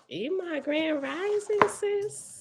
You my grand rising, sis.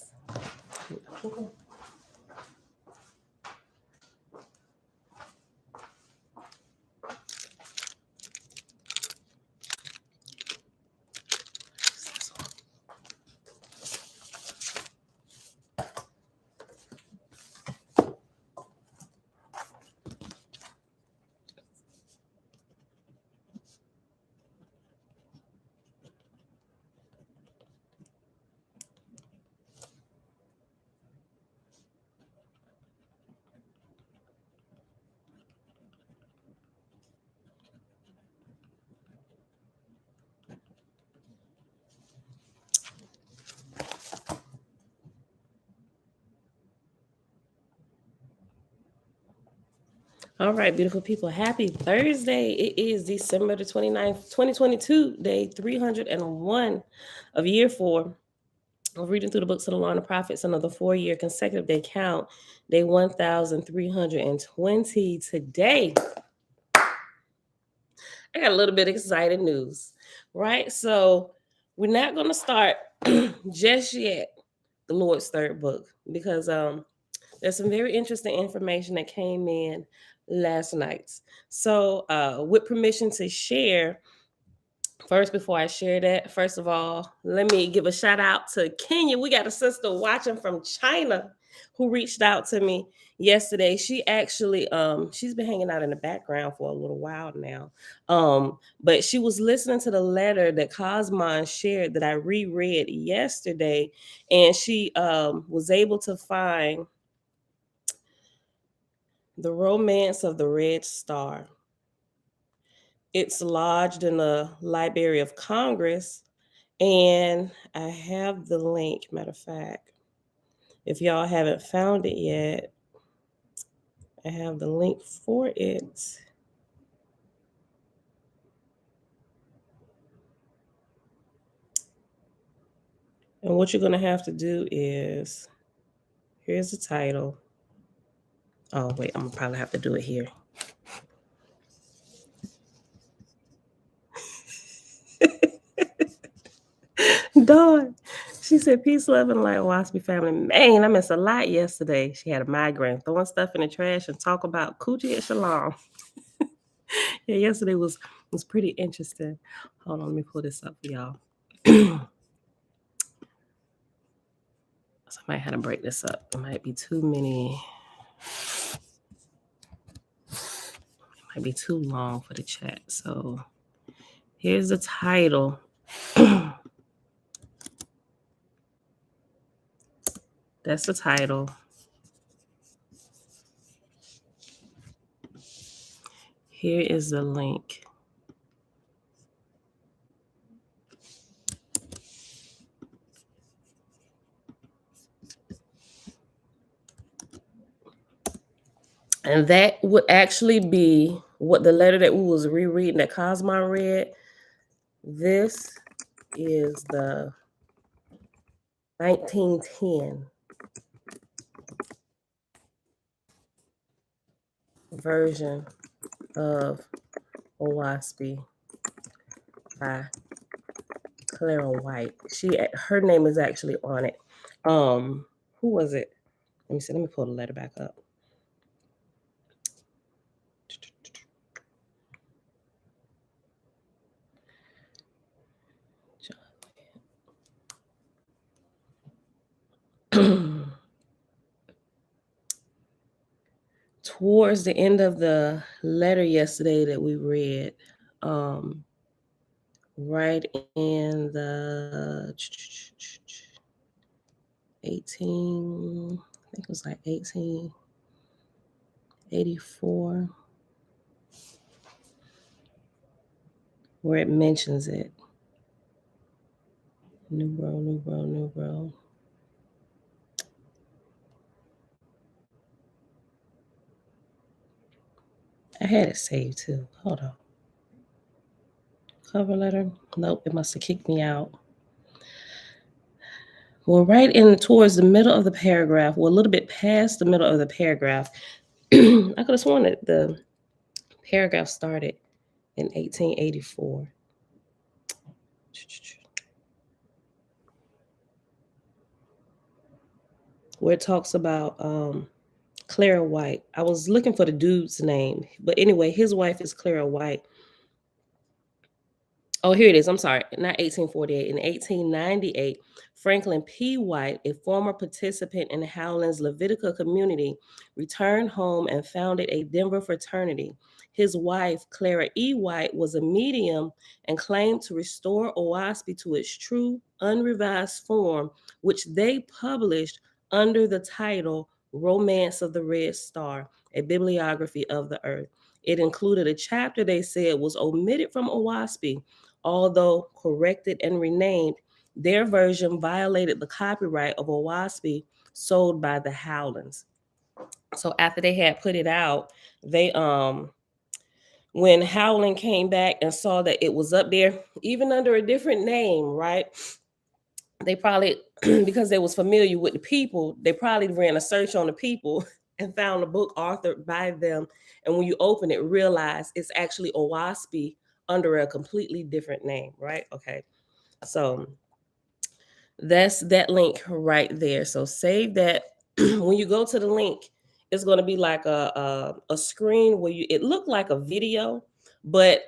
All right, beautiful people. Happy Thursday. It is December the 29th, 2022, day 301 of year 4. We're reading through the books of the Law and the Prophets, another 4-year consecutive day count, day 1320. Today, I got a little bit of exciting news, right? So we're not going to start just yet the Lord's third book because there's some very interesting information that came in last night. So with permission to share, first, before I share that, first of all, let me give a shout out to Kenya. We got a sister watching from China who reached out to me yesterday. She actually she's been hanging out in the background for a little while now. But she was listening to the letter that Cosmon shared that I reread yesterday, and she was able to find The Romance of the Red Star. It's lodged in the Library of Congress, and I have the link. Matter of fact, if y'all haven't found it yet, I have the link for it. And what you're going to have to do is, here's the title. Oh, wait, I'm going to probably have to do it here. Dawn, she said, peace, love, and light, Oahspe family. Man, I missed a lot yesterday. She had a migraine, throwing stuff in the trash and talk about coochie at Shalom. Yeah, yesterday was pretty interesting. Hold on, let me pull this up for y'all. Somebody had to break this up. It might be too many. It might be too long for the chat. So here's the title. That's the title. Here is the link. And that would actually be what the letter that we was rereading that Cosmo read. This is the 1910 version of Oahspe by Clara White. Her name is actually on it. Who was it? Let me see. Let me pull the letter back up. Towards the end of the letter yesterday that we read, right in the 18, I think it was like 1884, where it mentions it. New bro. I had it saved too. Hold on. Cover letter. Nope, it must have kicked me out. Well, right in towards the middle of the paragraph, well, a little bit past the middle of the paragraph, I could have sworn that the paragraph started in 1884. where it talks about Clara White. I was looking for the dude's name, but anyway, his wife is Clara White. Oh, here it is. I'm sorry, not 1848. In 1898, Franklin P. White, a former participant in Howland's Levitica community, returned home and founded a Denver fraternity. His wife, Clara E. White, was a medium and claimed to restore Oahspe to its true, unrevised form, which they published under the title Romance of the Red Star, a bibliography of the earth. It included a chapter they said was omitted from Oahspe. Although corrected and renamed, their version violated the copyright of Oahspe sold by the Howlands. So after they had put it out, they when Howland came back and saw that it was up there, even under a different name, right? They probably, because they was familiar with the people, they probably ran a search on the people and found a book authored by them. And when you open it, realize it's actually Oahspe under a completely different name, right? Okay. So that's that link right there. So save that. When you go to the link, it's going to be like a screen where it looked like a video, but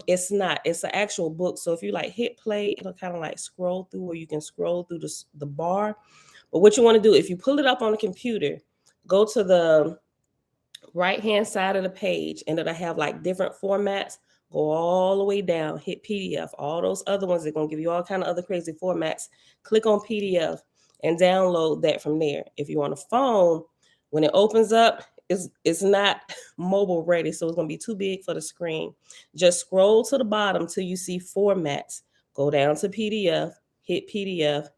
it's not. It's an actual book. So if you like hit play, it'll kind of like scroll through, or you can scroll through the bar. But what you want to do, if you pull it up on the computer, go to the right hand side of the page, and it'll have like different formats. Go all the way down, hit PDF. All those other ones, they're gonna give you all kind of other crazy formats. Click on PDF and download that from there. If you're on a phone, when it opens up, it's not mobile ready, so it's gonna be too big for the screen. Just scroll to the bottom till you see formats. Go down to PDF, hit PDF,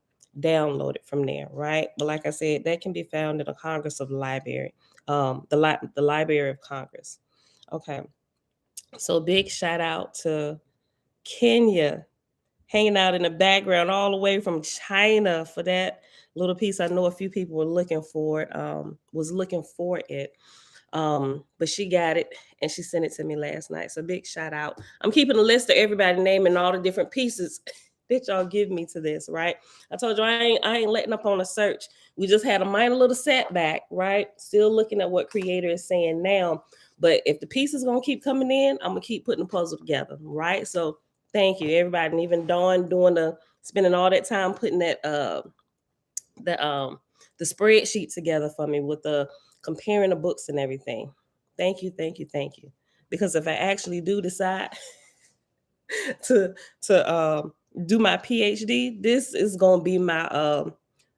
download it from there, right? But like I said, that can be found in the Congress of the Library, the Library of Congress. Okay, so big shout out to Kenya, hanging out in the background all the way from China for that little piece. I know a few people were looking for it, was looking for it. But she got it and she sent it to me last night. So big shout out. I'm keeping a list of everybody naming all the different pieces that y'all give me to this, right? I told you I ain't letting up on a search. We just had a minor little setback, right? Still looking at what creator is saying now. But if the piece is gonna keep coming in, I'm gonna keep putting the puzzle together, right? So thank you, everybody, and even Dawn spending all that time putting that the spreadsheet together for me with the comparing the books and everything. Thank you, thank you, thank you. Because if I actually do decide to do my PhD, this is gonna be my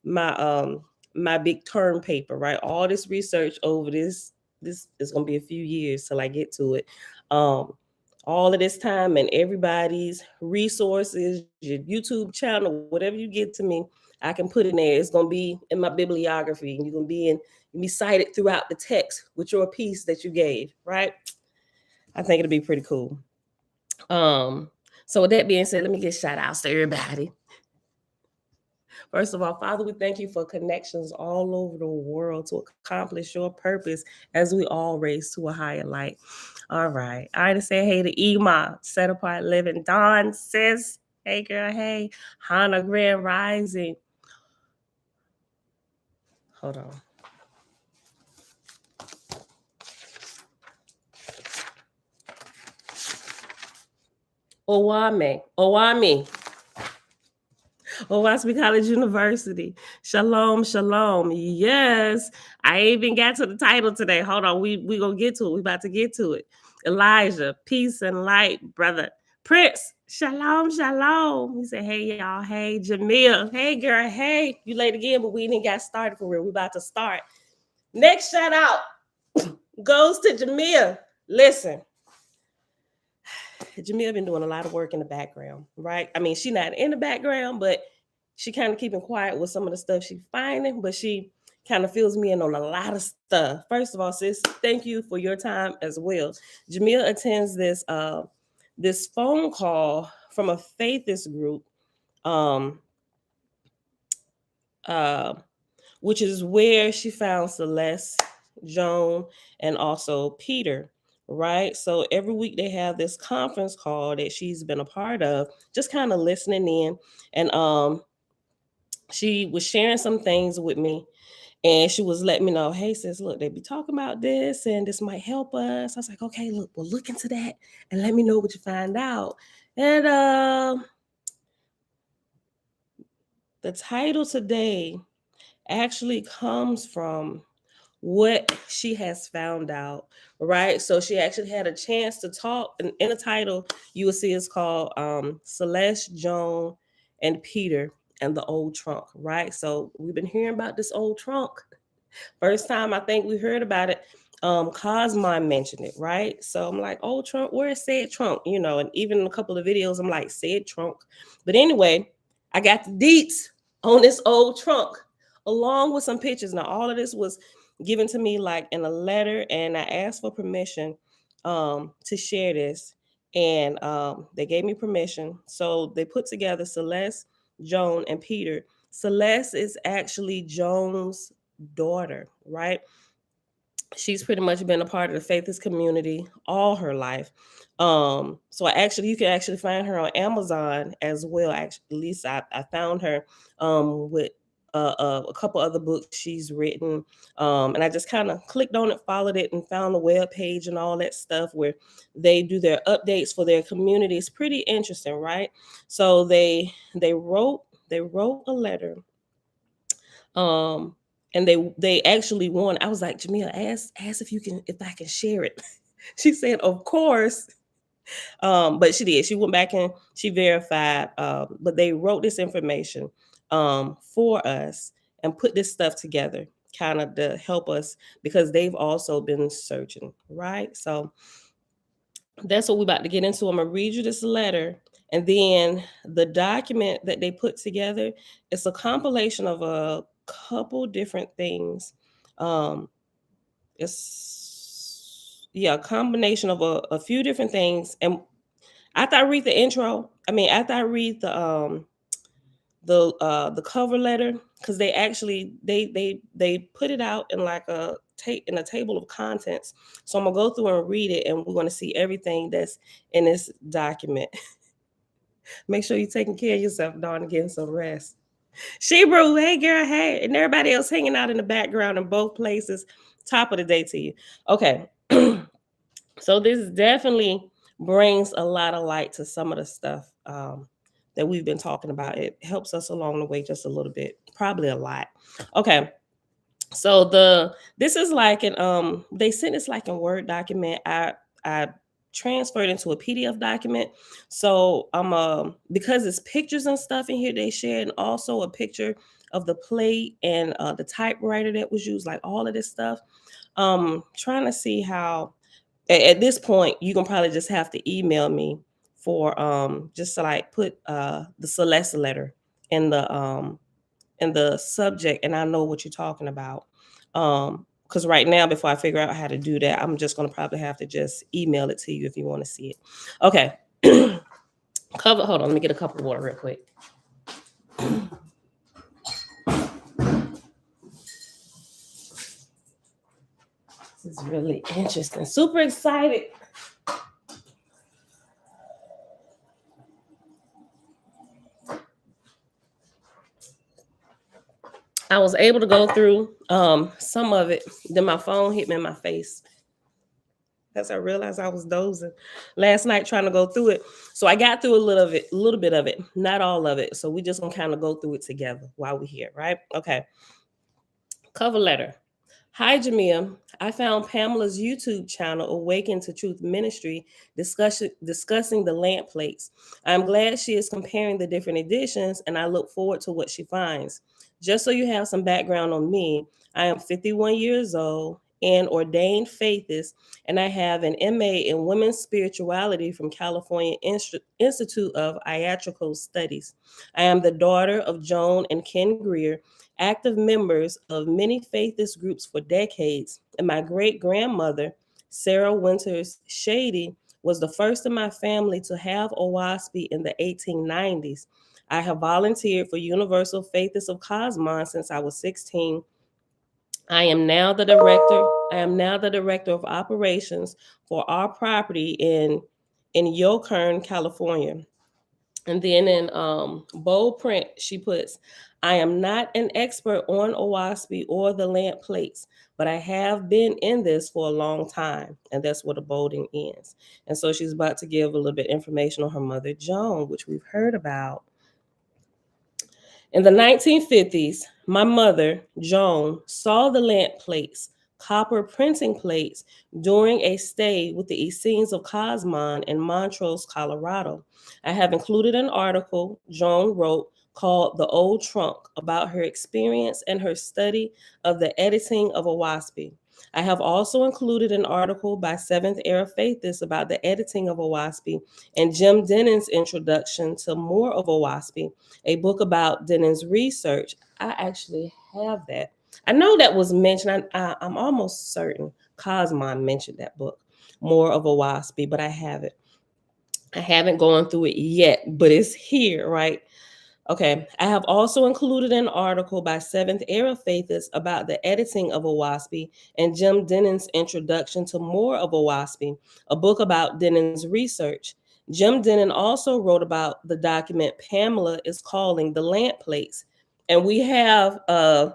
my big term paper, right? All this research over this is gonna be a few years till I get to it. All of this time and everybody's resources, your YouTube channel, whatever you get to me, I can put in there. It's gonna be in my bibliography, and you're gonna be cited throughout the text with your piece that you gave, right? I think it'll be pretty cool. So with that being said, let me get shout outs to everybody. First of all, Father, we thank you for connections all over the world to accomplish your purpose as we all raise to a higher light. All right. I already said hey to Ema, Set Apart Living. Dawn, sis. Hey, girl. Hey. Hannah, Grand Rising. Hold on. Oahspe. Oahspe College University. Shalom, shalom. Yes, I even got to the title today. Hold on, we gonna get to it. We about to get to it. Elijah, peace and light, brother. Prince, shalom, shalom. He said, hey, y'all. Hey, Jamil. Hey, girl. Hey, you late again, but we didn't got started for real. We about to start. Next shout out goes to Jamil. Listen, Jamil been doing a lot of work in the background, right? I mean, she not in the background, but she kind of keeping quiet with some of the stuff she's finding, but she kind of fills me in on a lot of stuff. First of all, sis, thank you for your time as well. Jamil attends this phone call from a faithist group, which is where she found Celeste, Joan, and also Peter, right? So every week they have this conference call that she's been a part of, just kind of listening in. And she was sharing some things with me. And she was letting me know, hey sis, look, they be talking about this and this might help us. I was like, okay, look, we'll look into that and let me know what you find out. And the title today actually comes from what she has found out, right? So she actually had a chance to talk. And in the title, you will see it's called Celeste, Joan, and Peter and the Old Trunk, right? So we've been hearing about this old trunk. First time I think we heard about it, Cosmon mentioned it, right? So I'm like, old trunk, where is said trunk? You know, and even in a couple of videos, I'm like, said trunk. But anyway, I got the deets on this old trunk along with some pictures. Now, all of this was given to me like in a letter, and I asked for permission to share this. And they gave me permission. So they put together Celeste, Joan, and Peter. Celeste is actually Joan's daughter, right? She's pretty much been a part of the faithless community all her life. So you can actually find her on Amazon as well. Actually, at least I found her with a couple other books she's written. And I just kind of clicked on it, followed it, and found the web page and all that stuff where they do their updates for their community. It's pretty interesting, right? So they wrote a letter, and they actually won. I was like, Jamila, ask if I can share it. She said, of course. But she did. She went back and she verified. But they wrote this information for us and put this stuff together, kind of to help us because they've also been searching, right? So that's what we're about to get into. I'm gonna read you this letter, and then the document that they put together. It's a compilation of a couple different things. A combination of a few different things. And after I read the intro, after I read the cover letter, because they actually they put it out in like in a table of contents. So I'm gonna go through and read it, and we're gonna see everything that's in this document. Make sure you're taking care of yourself, Dawn, and getting some rest. Shebrew, hey girl, hey, and everybody else hanging out in the background in both places. Top of the day to you. Okay. So this definitely brings a lot of light to some of the stuff that we've been talking about. It helps us along the way just a little bit, probably a lot. Okay. So this is like they sent this like in Word document. I transferred into a PDF document. So because it's pictures and stuff in here they shared, and also a picture of the plate and the typewriter that was used, like all of this stuff. Trying to see how at this point you can probably just have to email me for just to like put the Celeste letter in the subject, and I know what you're talking about. Because right now, before I figure out how to do that, I'm just gonna probably have to just email it to you if you want to see it. Okay. Hold on, let me get a cup of water real quick. This is really interesting. Super excited. I was able to go through some of it. Then my phone hit me in my face as I realized I was dozing last night trying to go through it. So I got through a little bit of it, not all of it. So we just gonna kind of go through it together while we're here, right? Okay. Cover letter. Hi, Jamia. I found Pamela's YouTube channel, Awaken to Truth Ministry, discussing the lamp plates. I'm glad she is comparing the different editions, and I look forward to what she finds. Just so you have some background on me, I am 51 years old and ordained faithist, and I have an MA in Women's Spirituality from California Institute of Iatrical Studies. I am the daughter of Joan and Ken Greer, active members of many faithist groups for decades, and my great-grandmother, Sarah Winters Shady, was the first in my family to have Oahspe in the 1890s. I have volunteered for Universal Faithist of Cosmon since I was 16. I am now the director of operations for our property in Yokern, California. And then in bold print, she puts, I am not an expert on Oahspe or the lamp plates, but I have been in this for a long time. And that's where the bolding ends. And so she's about to give a little bit of information on her mother, Joan, which we've heard about. In the 1950s, my mother, Joan, saw the lamp plates, copper printing plates, during a stay with the Essenes of Cosmon in Montrose, Colorado. I have included an article Joan wrote called The Old Trunk about her experience and her study of the editing of Oahspe. I have also included an article by Seventh Era Faithists about the editing of Oahspe and Jim Dennon's introduction to more of Oahspe, a book about Dennon's research. I actually have that. I know that was mentioned. I'm almost certain Cosmon mentioned that book, More of Oahspe, but I have it. I haven't gone through it yet, but it's here, right? Okay, I have also included an article by Seventh Era Faithists about the editing of Oahspe and Jim Dennon's introduction to more of Oahspe, a book about Dennon's research. Jim Dennon also wrote about the document Pamela is calling the lamp plates. And we have I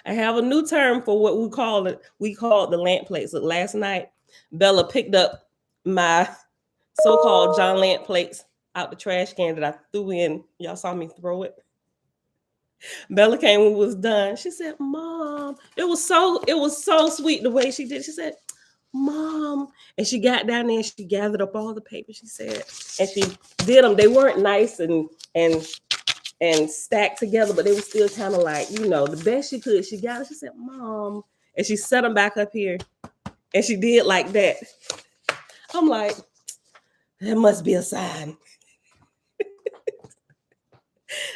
have a new term for what we call it. We call it the lamp plates. Look, last night Bella picked up my so-called John lamp plates out the trash can that I threw in. Y'all saw me throw it. Bella came when it was done. She said, Mom, it was so sweet the way she did. She said, Mom. And she got down there and she gathered up all the papers, she said, and she did them. They weren't nice and stacked together, but they were still kind of like, the best she could. She got it. She said, Mom. And she set them back up here. And she did like that. I'm like, that must be a sign.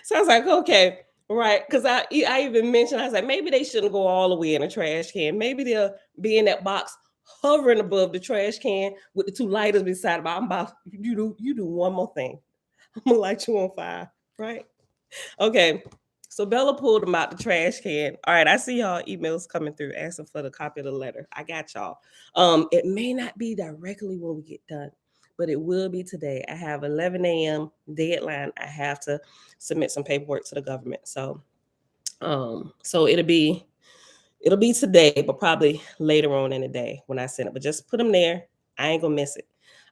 So I was like, okay, right. Because I even mentioned, I was like, maybe they shouldn't go all the way in a trash can. Maybe they'll be in that box hovering above the trash can with the two lighters beside it. I'm about, you do one more thing. I'm going to light you on fire, right? Okay. So Bella pulled them out the trash can. All right, I see y'all emails coming through asking for the copy of the letter. I got y'all. It may not be directly when we get done, but it will be today. I have 11 a.m. deadline. I have to submit some paperwork to the government. So it'll be today, but probably later on in the day when I send it. But just put them there. I ain't gonna miss it.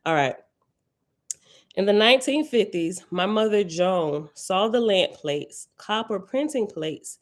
All right. In the 1950s, my mother Joan saw the lamp plates, copper printing plates,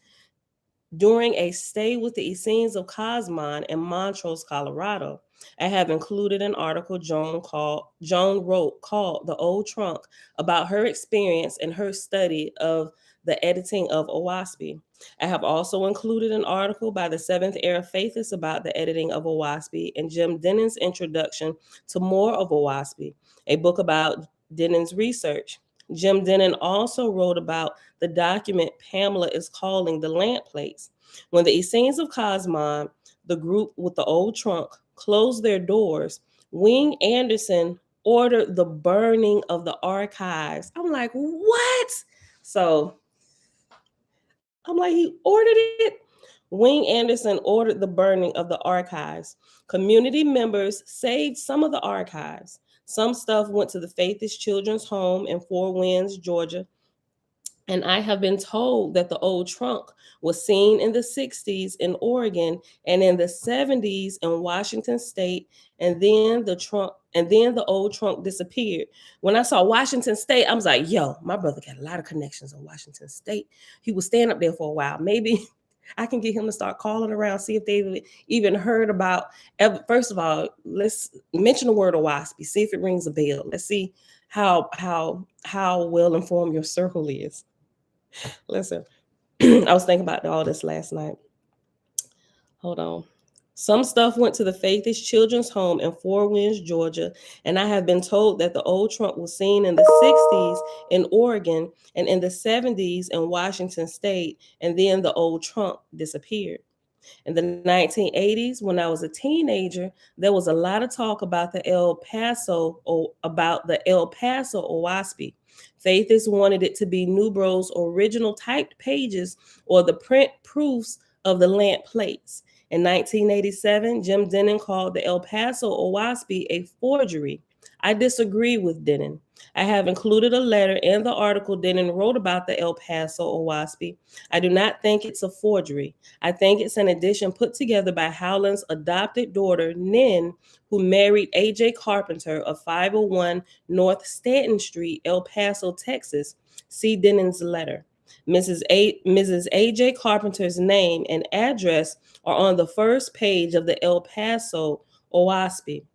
during a stay with the Essenes of Cosmon in Montrose, Colorado. I have included an article Joan wrote called The Old Trunk about her experience and her study of the editing of Oahspe. I have also included an article by the Seventh Era Faithists about the editing of Oahspe and Jim Dennon's introduction to more of Oahspe, a book about Dennon's research. Jim Dennon also wrote about the document Pamela is calling the lamp plates. When the Essenes of Cosmon, the group with the old trunk, closed their doors, Wing Anderson ordered the burning of the archives. I'm like, what? So I'm like, he ordered it? Wing Anderson ordered the burning of the archives. Community members saved some of the archives. Some stuff went to the Faithist Children's Home in Four Winds, Georgia. And I have been told that the old trunk was seen in the 60s in Oregon and in the 70s in Washington State. And then the old trunk disappeared. When I saw Washington State, I was like, yo, my brother got a lot of connections in Washington State. He was staying up there for a while. Maybe I can get him to start calling around, see if they've even heard about. First of all, let's mention the word Oahspe, see if it rings a bell. Let's see how well informed your circle is. Listen, I was thinking about all this last night. Hold on. Some stuff went to the Faithist Children's Home in Four Winds, Georgia, and I have been told that the old trunk was seen in the 60s in Oregon and in the 70s in Washington State, and then the old trunk disappeared. In the 1980s, when I was a teenager, there was a lot of talk about the El Paso Oahspe. Faithists wanted it to be Newbro's original typed pages or the print proofs of the lamp plates. In 1987, Jim Dennon called the El Paso Oahspe a forgery. I disagree with Denon. I have included a letter in the article Denon wrote about the El Paso OAHSPE. I do not think it's a forgery. I think it's an addition put together by Howland's adopted daughter, Nin, who married A.J. Carpenter of 501 North Stanton Street, El Paso, Texas. See Denon's letter. Mrs. A.J. Carpenter's name and address are on the first page of the El Paso OAHSPE.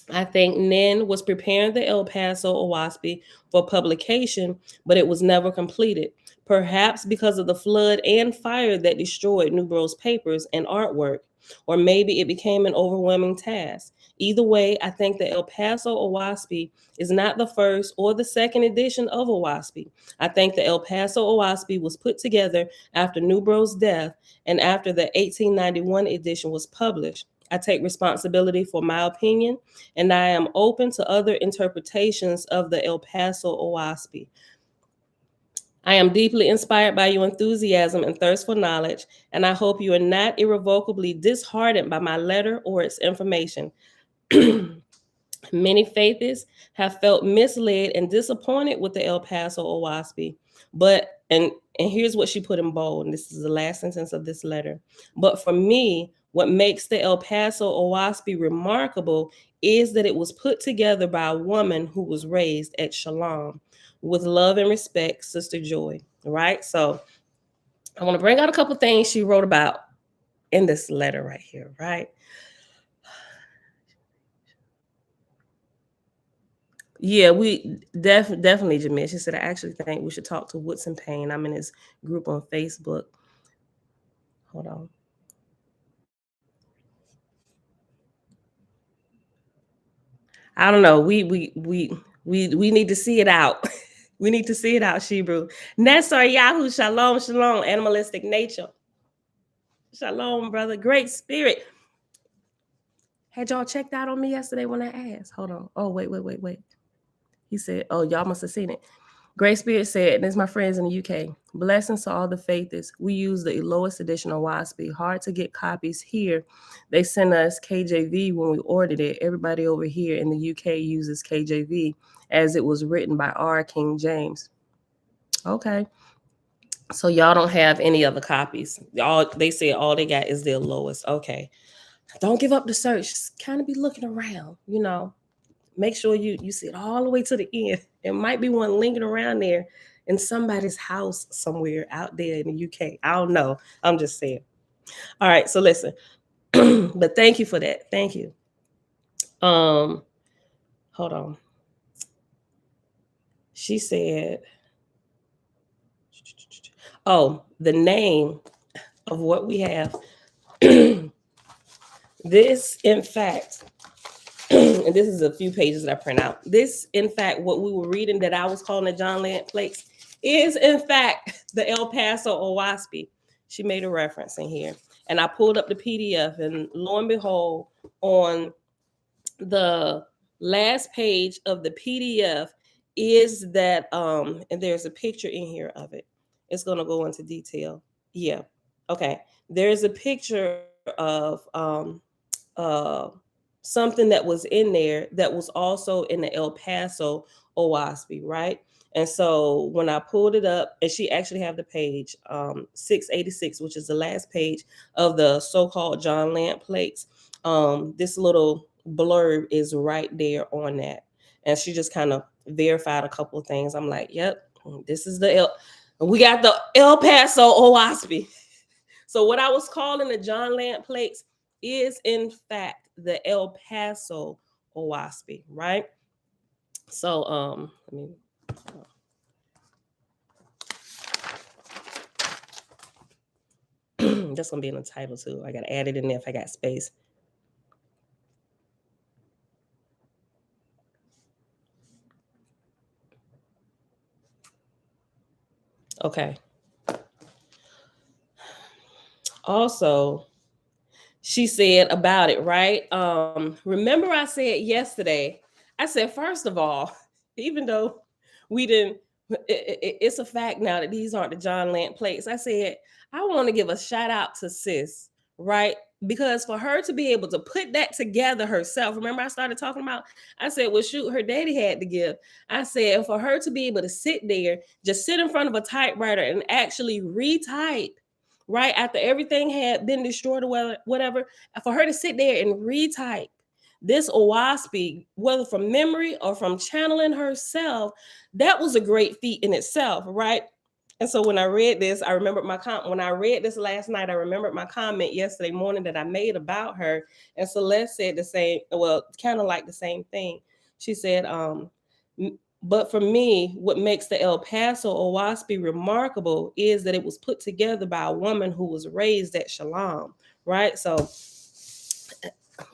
I think Nin was preparing the El Paso OAHSPE for publication, but it was never completed, perhaps because of the flood and fire that destroyed Newbro's papers and artwork, or maybe it became an overwhelming task. Either way, I think the El Paso OAHSPE is not the first or the second edition of OAHSPE. I think the El Paso OAHSPE was put together after Newbro's death and after the 1891 edition was published. I take responsibility for my opinion, and I am open to other interpretations of the El Paso OAHSPE. I am deeply inspired by your enthusiasm and thirst for knowledge, and I hope you are not irrevocably disheartened by my letter or its information. Many faithists have felt misled and disappointed with the El Paso OAHSPE, but and here's what she put in bold, and this is the last sentence of this letter. But for me, what makes the El Paso OAHSPE remarkable is that it was put together by a woman who was raised at Shalom. With love and respect, Sister Joy. Right? So I want to bring out a couple things she wrote about in this letter right here, right? Yeah, we definitely, Jamil. She said, I actually think we should talk to Woodson Payne. I'm in his group on Facebook. Hold on. I don't know. We need to see it out. We need to see it out, Shebrew. Nesar Yahoo, shalom, shalom, animalistic nature. Shalom, brother. Great spirit. Had y'all checked out on me yesterday when I asked? Hold on. Oh, wait. He said, oh, y'all must have seen it. Great Spirit said, and this is my friends in the UK, blessings to all the faithists. We use the lowest edition of Oahspe. Hard to get copies here. They sent us KJV when we ordered it. Everybody over here in the UK uses KJV as it was written by R. King James. Okay. So y'all don't have any other copies. They said all they got is their lowest. Okay. Don't give up the search. Just kind of be looking around, you know. Make sure you see it all the way to the end. It might be one lingering around there in somebody's house somewhere out there in the UK. I don't know. I'm just saying. All right, so listen. But thank you for that. Thank you. Hold on. She said, oh, the name of what we have. This, in fact, and this is a few pages that I print out. This, in fact, what we were reading that I was calling the John Lant plates is, in fact, the El Paso OAHSPE. She made a reference in here. And I pulled up the PDF, and lo and behold, on the last page of the PDF is that, and there's a picture in here of it. It's going to go into detail. Yeah. Okay. There's a picture of something that was in there that was also in the El Paso OAHSPE, right? And so when I pulled it up, and she actually have the page 686, which is the last page of the so-called John Lant plates. This little blurb is right there on that. And she just kind of verified a couple of things. I'm like, yep, this is we got the El Paso OAHSPE. So what I was calling the John Lant plates is in fact the El Paso OAHSPE, right? So let me that's gonna be in the title too. I gotta add it in there if I got space. Okay. Also, she said about it, right? Remember I said yesterday, I said, first of all, even though we didn't, it's a fact now that these aren't the John Lant plates. I said, I want to give a shout out to sis, right? because for her to be able to put that together herself, remember I started talking about, I said, well, shoot, her daddy had to give. I said, for her to be able to sit there, just sit in front of a typewriter and actually retype, right, after everything had been destroyed or whatever, for her to sit there and retype this Oahspe, whether from memory or from channeling herself, that was a great feat in itself, right? And so when I read this, I remembered when I read this last night, I remembered my comment yesterday morning that I made about her. And Celeste said the same, well, kind of like the same thing. She said, but for me, what makes the El Paso Oahspe remarkable is that it was put together by a woman who was raised at Shalom, right? So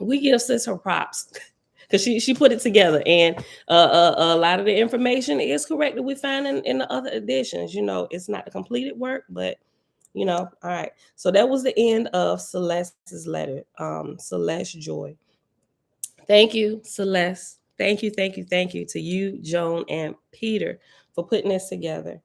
we give sis her props because she put it together, and a lot of the information is correct that we find in the other editions. You know, it's not the completed work, but you know, all right. So that was the end of Celeste's letter. Celeste Joy. Thank you, Celeste. Thank you, thank you, thank you to you, Joan, and Peter for putting this together.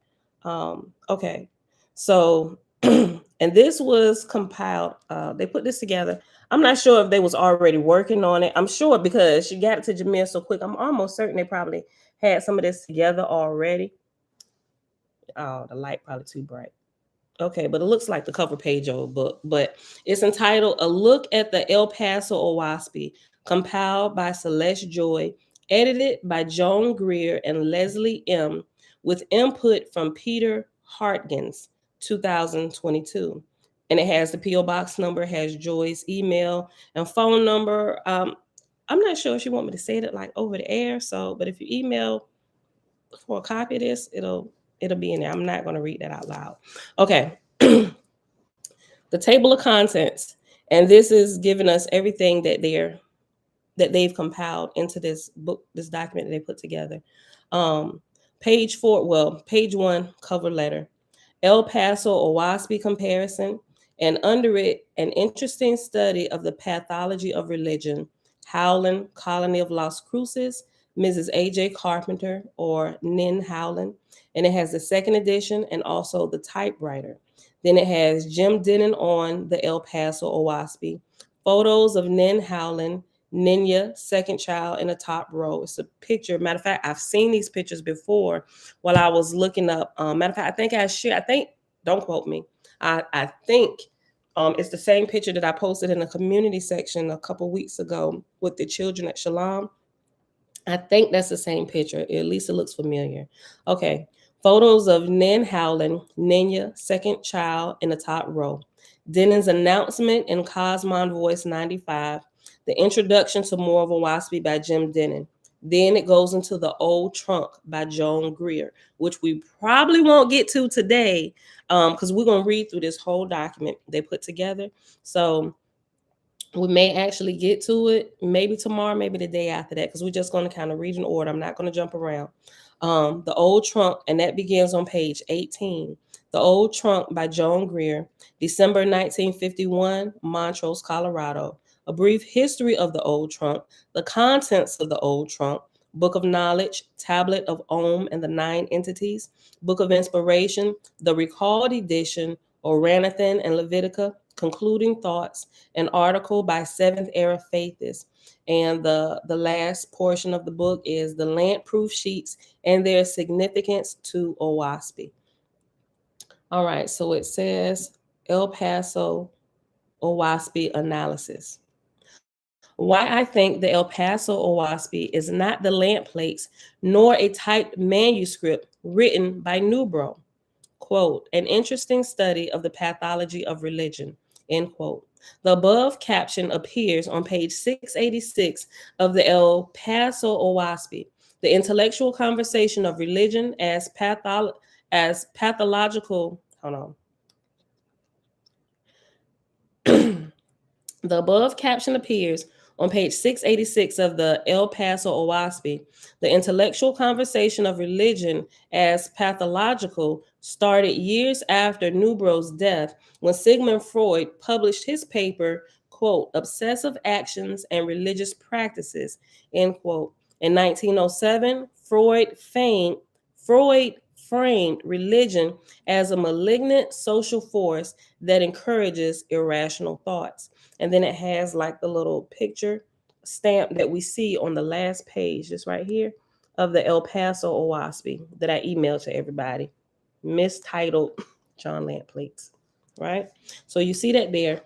Okay, so and this was compiled. They put this together. I'm not sure if they was already working on it. I'm sure because she got it to Jamil so quick. I'm almost certain they probably had some of this together already. Oh, the light probably too bright. Okay, but it looks like the cover page of a book, but it's entitled A Look at the El Paso Oahspe, compiled by Celeste Joy, edited by Joan Greer and LesLee M, with input from Peter Hartgens, 2022. And it has the P.O. Box number, has Joy's email and phone number. I'm not sure if you want me to say it like over the air, so, but if you email for a copy of this, it'll be in there. I'm not going to read that out loud. Okay. The table of contents, and this is giving us everything that they've compiled into this book, this document that they put together. Page 4, well, page 1, cover letter. El Paso Oahspe comparison, and under it, an interesting study of the pathology of religion, Howland, Colony of Las Cruces, Mrs. A.J. Carpenter, or Nin Howland. And it has the second edition and also the typewriter. Then it has Jim Denon on the El Paso Oahspe, photos of Nin Howland, Ninya, second child in the top row. It's a picture. Matter of fact, I've seen these pictures before while I was looking up. Matter of fact, I think, don't quote me. I think it's the same picture that I posted in the community section a couple weeks ago with the children at Shalom. I think that's the same picture. At least it looks familiar. Okay. Photos of Nin Howland, Ninya, second child in the top row. Denon's announcement in Cosmon Voice 95. The introduction to More of Oahspe by Jim Denon. Then it goes into The Old Trunk by Joan Greer, which we probably won't get to today because we're going to read through this whole document they put together. So we may actually get to it maybe tomorrow, maybe the day after that, because we're just going to kind of read in order. I'm not going to jump around. The Old Trunk, and that begins on page 18. The Old Trunk by Joan Greer, December 1951, Montrose, Colorado. A brief history of the Old Trunk, the contents of the Old Trunk, Book of Knowledge, Tablet of Om and the Nine Entities, Book of Inspiration, the Recalled Edition, Oranathan and Levitica, Concluding Thoughts, an article by Seventh Era Faithists. And the last portion of the book is the Lamp Proof Sheets and their significance to Oahspe. All right, so it says El Paso Oahspe analysis. Why I think the El Paso Oahspe is not the lamp plates nor a typed manuscript written by Nubro. Quote, an interesting study of the pathology of religion, end quote. The above caption appears on page 686 of the El Paso Oahspe, the intellectual conversation of religion as pathological, hold on. The above caption appears on page 686 of the El Paso Oahspe. The intellectual conversation of religion as pathological started years after Nubro's death when Sigmund Freud published his paper, quote, Obsessive Actions and Religious Practices, end quote. In 1907, Freud framed religion as a malignant social force that encourages irrational thoughts. And then it has like the little picture stamp that we see on the last page, just right here, of the El Paso OAHSPE that I emailed to everybody, mistitled John Lant plates, right? So you see that there.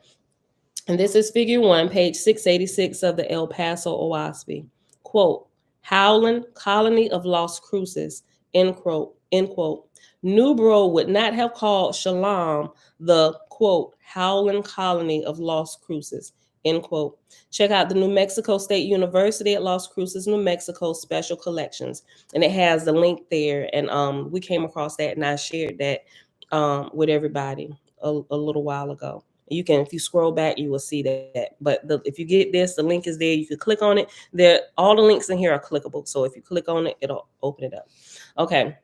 And this is figure 1, page 686 of the El Paso OAHSPE. Quote, Howland Colony of Lost Cruces, end quote, end quote. Newbro would not have called Shalom the, quote, Howland Colony of Lost Cruces, end quote. Check out the New Mexico State University at Las Cruces, New Mexico special collections. And it has the link there. And we came across that and I shared that with everybody a little while ago. You can, if you scroll back, you will see that. But if you get this, the link is there. You can click on it. There, all the links in here are clickable. So if you click on it, it'll open it up. Okay.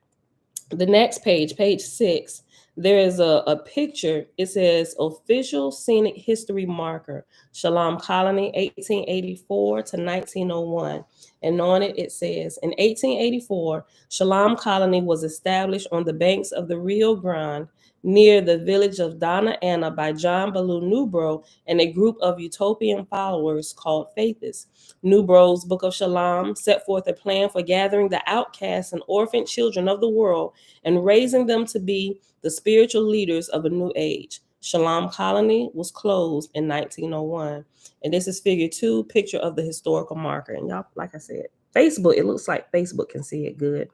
The next page, page 6, there is a picture. It says official scenic history marker, Shalom Colony, 1884 to 1901. And on it, it says, in 1884, Shalom Colony was established on the banks of the Rio Grande near the village of Donna Ana by John Ballou Newbro and a group of utopian followers called Faithists. Newbro's Book of Shalom set forth a plan for gathering the outcasts and orphaned children of the world and raising them to be the spiritual leaders of a new age. Shalom Colony was closed in 1901. And this is figure 2, picture of the historical marker. And y'all, like I said, Facebook, it looks like Facebook can see it good,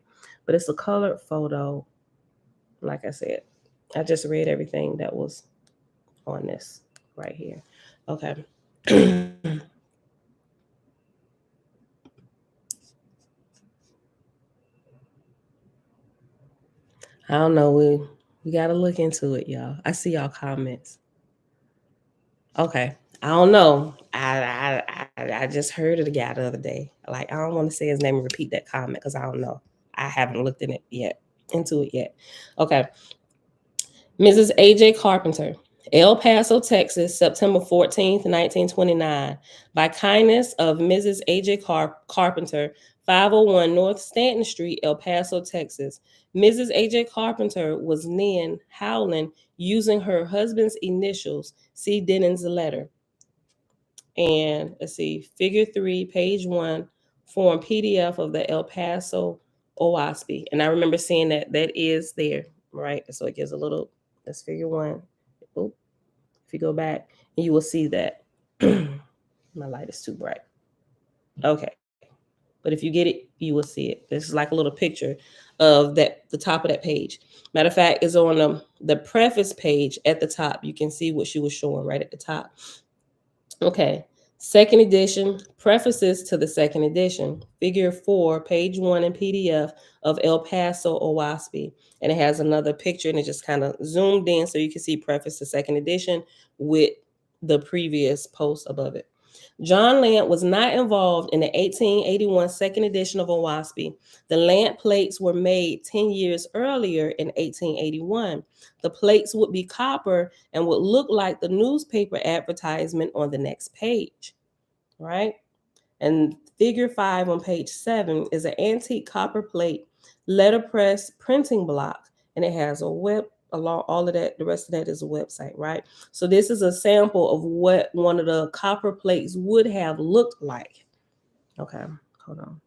but it's a colored photo. Like I said, I just read everything that was on this right here. Okay. I don't know. We got to look into it, y'all. I see y'all comments. Okay. I don't know. I just heard of the guy the other day. Like, I don't want to say his name and repeat that comment because I don't know. I haven't looked in it yet, into it yet. Okay. Mrs. A.J. Carpenter, El Paso, Texas, September 14th, 1929. By kindness of Mrs. A.J. Carpenter, 501 North Stanton Street, El Paso, Texas. Mrs. A.J. Carpenter was Nan Howland using her husband's initials. See Denning's letter. And let's see, figure 3, page 1, form PDF of the El Paso OAHSPE. And I remember seeing that is there, right? So it gives a little, that's figure 1. Oop. If you go back, you will see that. My light is too bright. Okay. But if you get it, you will see it. This is like a little picture of that, the top of that page. Matter of fact, it's on the preface page at the top. You can see what she was showing right at the top. Okay. Second edition, prefaces to the second edition, figure 4, page 1 in PDF of El Paso OAHSPE. And it has another picture and it just kind of zoomed in so you can see preface to second edition with the previous post above it. John Lant was not involved in the 1881 second edition of OAHSPE. The Lant plates were made 10 years earlier in 1881. The plates would be copper and would look like the newspaper advertisement on the next page, right? And figure 5 on page 7 is an antique copper plate letterpress printing block, and it has a web along all of that. The rest of that is a website, right? So this is a sample of what one of the copper plates would have looked like. Okay, hold on.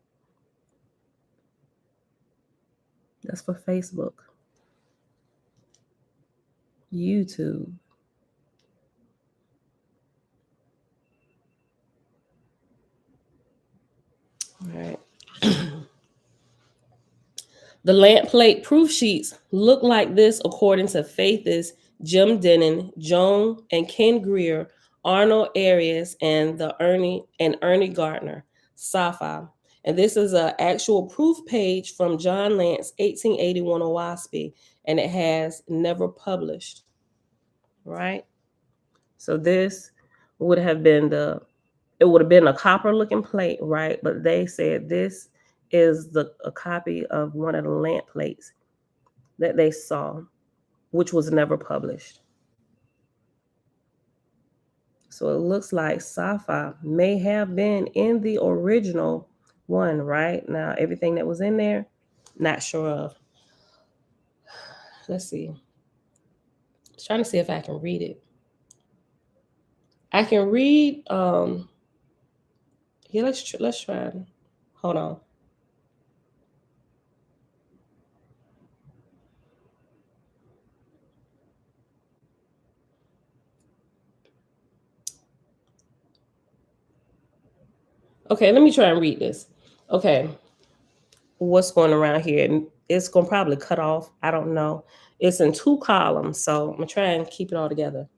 That's for Facebook, YouTube. All right. The lamp plate proof sheets look like this according to Faith's Jim Denon, Joan and Ken Greer, Arnold Arias, and Ernie Gardner, Safa. And this is an actual proof page from John Lant's 1881 OAHSPE, and it has never published, right? So this would have been it would have been a copper looking plate, right? But they said this is a copy of one of the lamp plates that they saw, which was never published. So it looks like Safa may have been in the original one, right? Now, everything that was in there, not sure of. let's see. I was trying to see if I can read it. I can read. Yeah, let's try. Hold on. Okay, let me try and read this. Okay, what's going around here? And it's gonna probably cut off. I don't know. It's in two columns, so I'm gonna try and keep it all together.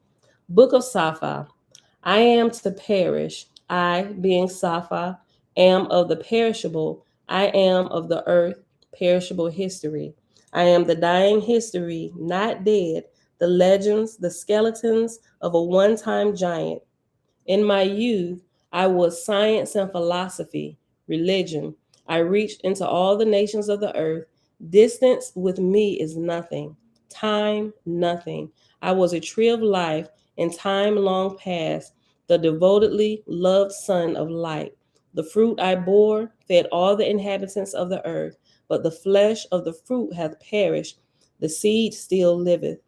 Book of Sappha. I am to perish. I, being Sappha, am of the perishable. I am of the earth, perishable history. I am the dying history, not dead, the legends, the skeletons of a one time giant. In my youth, I was science and philosophy, religion. I reached into all the nations of the earth. Distance with me is nothing, time, nothing. I was a tree of life in time long past, the devotedly loved son of light. The fruit I bore fed all the inhabitants of the earth, but the flesh of the fruit hath perished. The seed still liveth.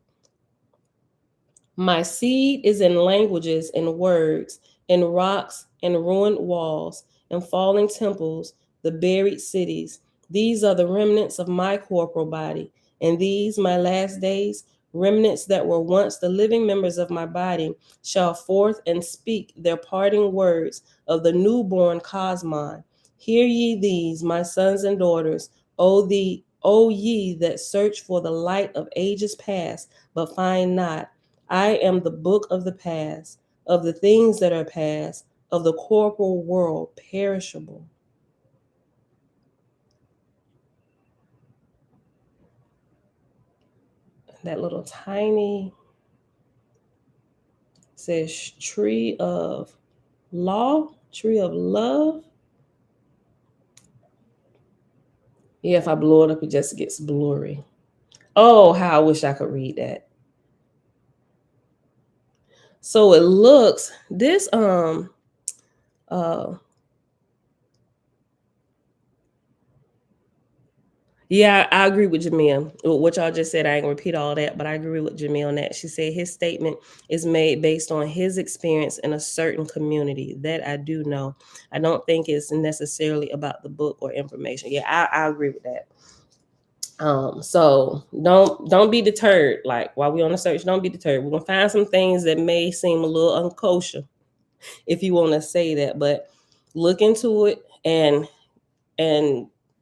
My seed is in languages and words, in rocks and ruined walls, and falling temples, the buried cities. These are the remnants of my corporal body, and these, my last days, remnants that were once the living members of my body, shall forth and speak their parting words of the newborn cosmon. Hear ye these, my sons and daughters, O ye that search for the light of ages past, but find not. I am the book of the past, of the things that are past, of the corporal world, perishable. That little tiny says tree of law, tree of love. Yeah, if I blow it up, it just gets blurry. Oh, how I wish I could read that. So it looks this uh yeah, I agree with Jamil. What y'all just said, I ain't gonna repeat all that, but I agree with Jamil on that. She said his statement is made based on his experience in a certain community. That I do know. I don't think it's necessarily about the book or information. Yeah, I agree with that. So don't be deterred. Like while we're on the search, don't be deterred. We're gonna find some things that may seem a little unkosher, if you want to say that, but look into it and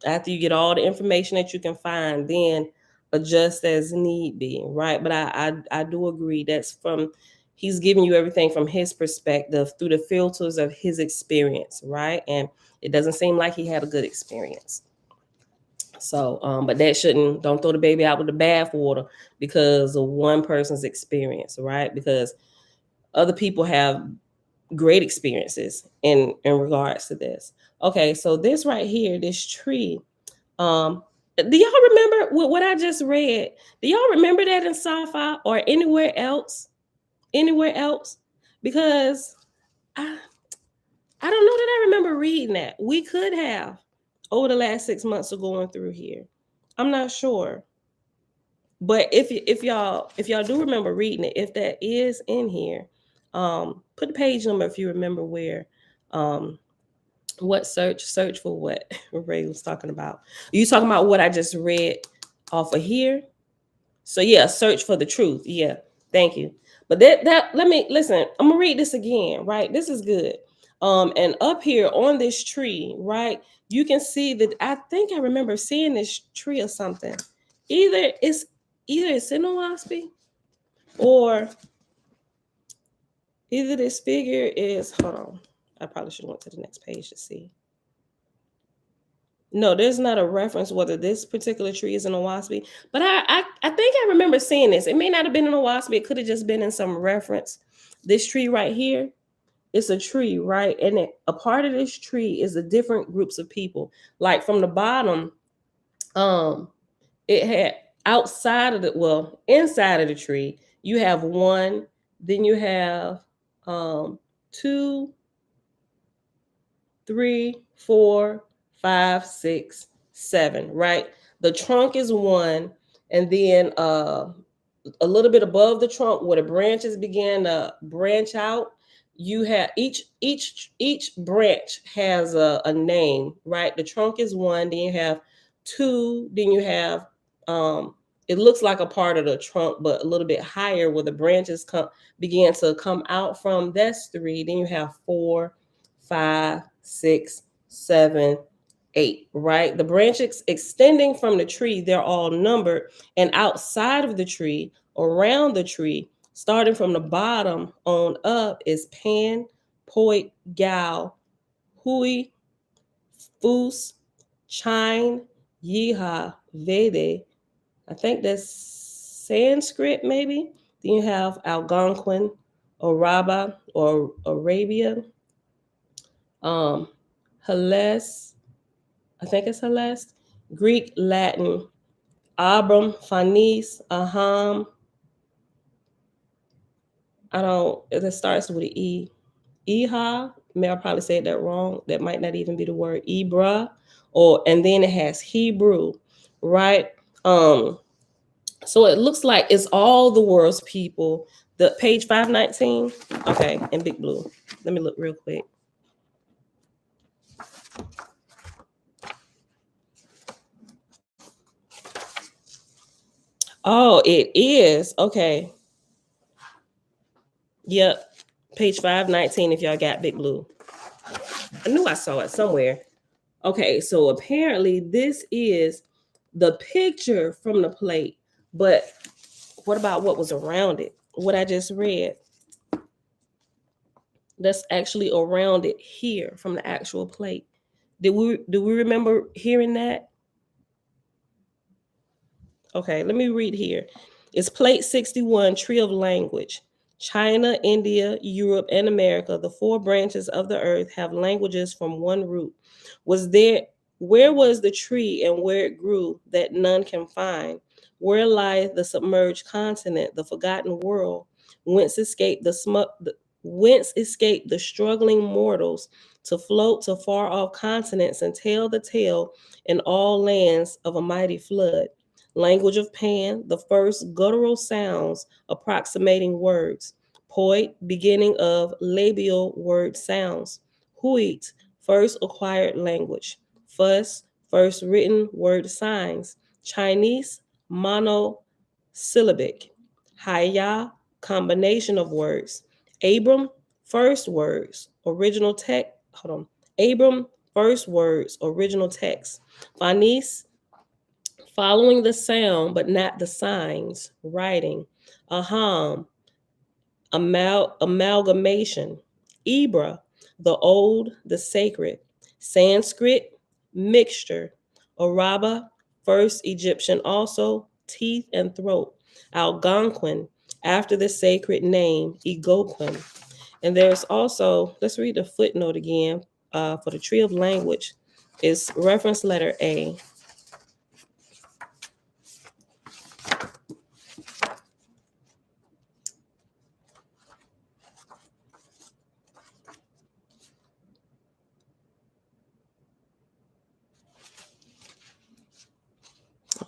after you get all the information that you can find, then adjust as need be, right? But I do agree that's from he's giving you everything from his perspective through the filters of his experience, right? And it doesn't seem like he had a good experience. So, but that shouldn't don't throw the baby out with the bathwater because of one person's experience, right? Because other people have great experiences in regards to this. Okay, so this right here, this tree. Do y'all remember what I just read? Do y'all remember that in sci-fi or anywhere else? Anywhere else? Because I I don't know that I remember reading that. We could have over the last 6 months of going through here. I'm not sure. But if y'all do remember reading it, if that is in here, put the page number if you remember where um what search for what Ray was talking about. Are you talking about what I just read off of here? So yeah, search for the truth. Yeah, thank you. But that let me listen. I'm gonna read this again. Right, this is good. And up here on this tree, right, you can see that I think I remember seeing this tree or something. Either it's in Oahspe or either this figure is. Hold on, I probably should have went to the next page to see. No, there's not a reference whether this particular tree is in Oahspe, but I think I remember seeing this. It may not have been in Oahspe. It could have just been in some reference. This tree right here, it's a tree, right? And a part of this tree is the different groups of people. Like from the bottom, um, it had outside of the inside of the tree, you have one, then you have two, three, four, five, six, seven, right? The trunk is one, And then a little bit above the trunk where the branches began to branch out, you have each branch has a name, right? The trunk is one, then you have two, then you have it looks like a part of the trunk, but a little bit higher where the branches begin to come out from. That's three. Then you have 4, 5, 6, 7, 8, right? The branches extending from the tree, they're all numbered. And outside of the tree, around the tree, starting from the bottom on up, is Pan, Poit, Gal, Hui, Foos, Chine, Yeehaw, Vede. I think that's Sanskrit, maybe. Then you have Algonquin, Oraba, or Arabia, Hellas, I think it's Celeste, Greek, Latin, Abram, Phanis, Aham. I don't, it starts with an E. Eha, may I probably say that wrong. That might not even be the word. Ibra, and then it has Hebrew, right? So it looks like it's all the world's people. The page 519, okay, in big blue. Let me look real quick. Oh, it is. Okay. Yep. Page 519 if y'all got big blue. I knew I saw it somewhere. Okay, so apparently this is the picture from the plate, but what about what was around it? What I just read. That's actually around it here from the actual plate. Do we remember hearing that? Okay, let me read here. It's plate 61, Tree of Language. China, India, Europe, and America, the four branches of the earth, have languages from one root. Where was the tree and where it grew that none can find? Where lieth the submerged continent, the forgotten world? Whence escape the struggling mortals to float to far off continents and tell the tale in all lands of a mighty flood? Language of Pan, the first guttural sounds approximating words. Poit, beginning of labial word sounds. Huit, first acquired language. Fuss, first written word signs. Chinese, monosyllabic. Haya, combination of words. Abram, first words, original text. Hold on. Abram, first words, original text. Fanis, following the sound but not the signs, writing. Aham, amalgamation. Ibra, the old, the sacred. Sanskrit, mixture. Araba, first Egyptian also, teeth and throat. Algonquin, after the sacred name, Egoquin. And there's also, let's read the footnote again for the tree of language. It's reference letter A.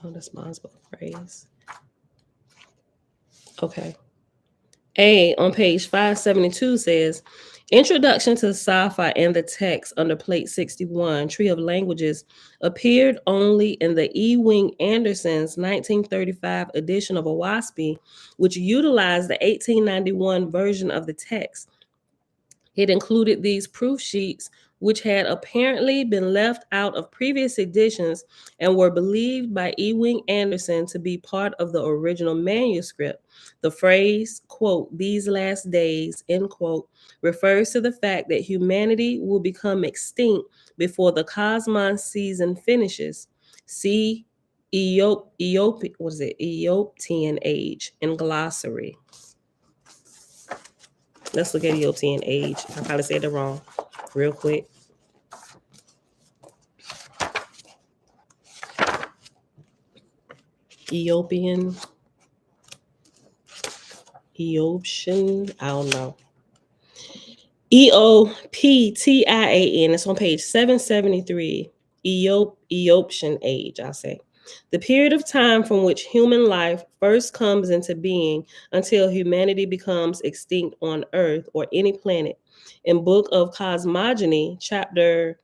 Oh, that's mine's book of praise. Okay. A on page 572 says, Introduction to Sci-Fi and the text under plate 61, Tree of Languages, appeared only in the E. Wing Anderson's 1935 edition of Oahspe, which utilized the 1891 version of the text. It included these proof sheets, which had apparently been left out of previous editions and were believed by Ewing Anderson to be part of the original manuscript. The phrase, quote, these last days, end quote, refers to the fact that humanity will become extinct before the Cosmos season finishes. See Eopian age in glossary. Let's look at Eopian age. I probably said it wrong real quick. Eopian, I don't know. Eoptian, it's on page 773. Eopian age, I'll say. The period of time from which human life first comes into being until humanity becomes extinct on Earth or any planet. In Book of Cosmogony, chapter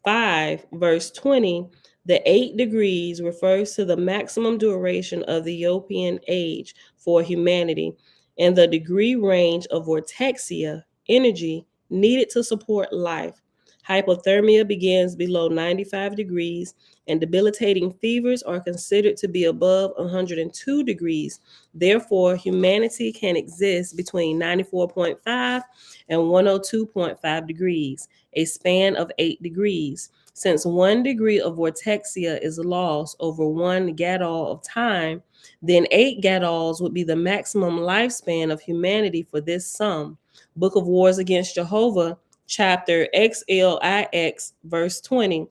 5, verse 20, the 8 degrees refers to the maximum duration of the European age for humanity and the degree range of vortexia energy needed to support life. Hypothermia begins below 95 degrees, and debilitating fevers are considered to be above 102 degrees. Therefore, humanity can exist between 94.5 and 102.5 degrees, a span of 8 degrees. Since 1 degree of vortexia is lost over 1 gadol of time, then 8 gadols would be the maximum lifespan of humanity for this sum. Book of Wars Against Jehovah, chapter XLIX, verse 20.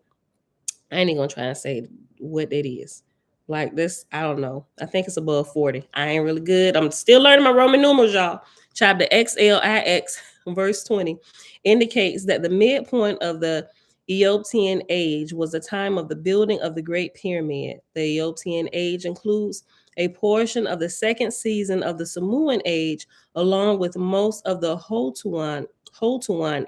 I ain't even gonna try and say what it is. Like this, I don't know. I think it's above 40. I ain't really good. I'm still learning my Roman numerals, y'all. Chapter XLIX, verse 20, indicates that the midpoint of the Eotian age was the time of the building of the Great Pyramid. The Eotian age includes a portion of the second season of the Samoan age, along with most of the Hotuan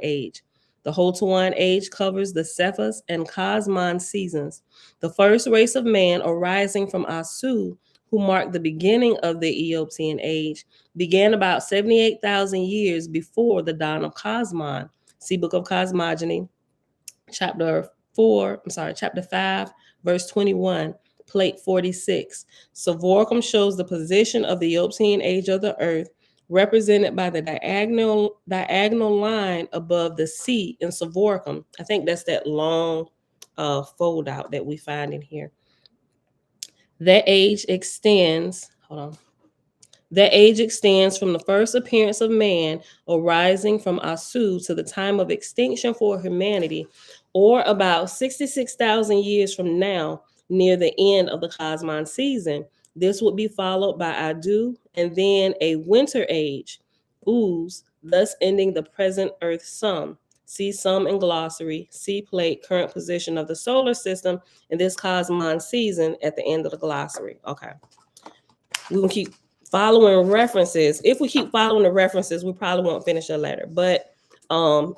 age. The Hotuan age covers the Cephas and Cosmon seasons. The first race of man arising from Asu, who marked the beginning of the Eotian age, began about 78,000 years before the dawn of Cosmon. See Book of Cosmogony, chapter 5, verse 21, plate 46. Savorcum shows the position of the Eotian age of the earth, represented by the diagonal line above the C in Savorcum. I think that's that long fold out that we find in here. That age extends, That age extends from the first appearance of man arising from Asu to the time of extinction for humanity, or about 66,000 years from now, near the end of the Cosmon season. This would be followed by Adu and then a winter age, Uz, thus ending the present Earth sum. See sum in glossary, see plate, current position of the solar system in this Cosmon season at the end of the glossary. Okay. We will keep following references. If we keep following the references, we probably won't finish a letter. But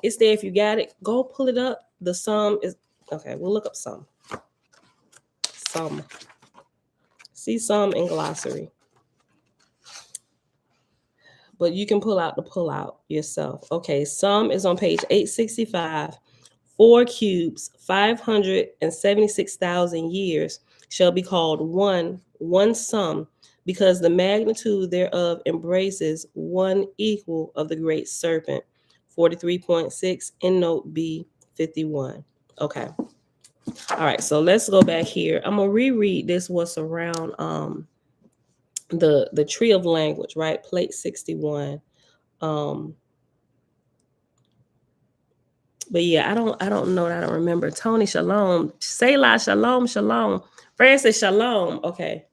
it's there if you got it. Go pull it up. The sum is okay. We'll look up sum. Sum. See sum in glossary. But you can pull out the pull out yourself. Okay, sum is on page 865. 4 cubes, 576,000 years shall be called one sum, because the magnitude thereof embraces one equal of the great serpent. 43.6 in note B 51. Okay. All right, so let's go back here. I'm gonna reread this what's around the tree of language, right? Plate 61. But yeah, I don't know. I don't remember. Tony, shalom. Selah, shalom, shalom. Francis, shalom. Okay.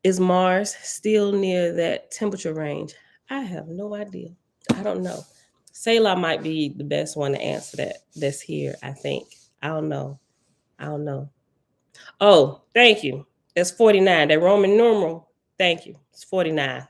Is Mars still near that temperature range? I have no idea. I don't know. Selah might be the best one to answer that. That's here, I think. I don't know. Oh, thank you. It's 49. That Roman numeral. Thank you. It's 49.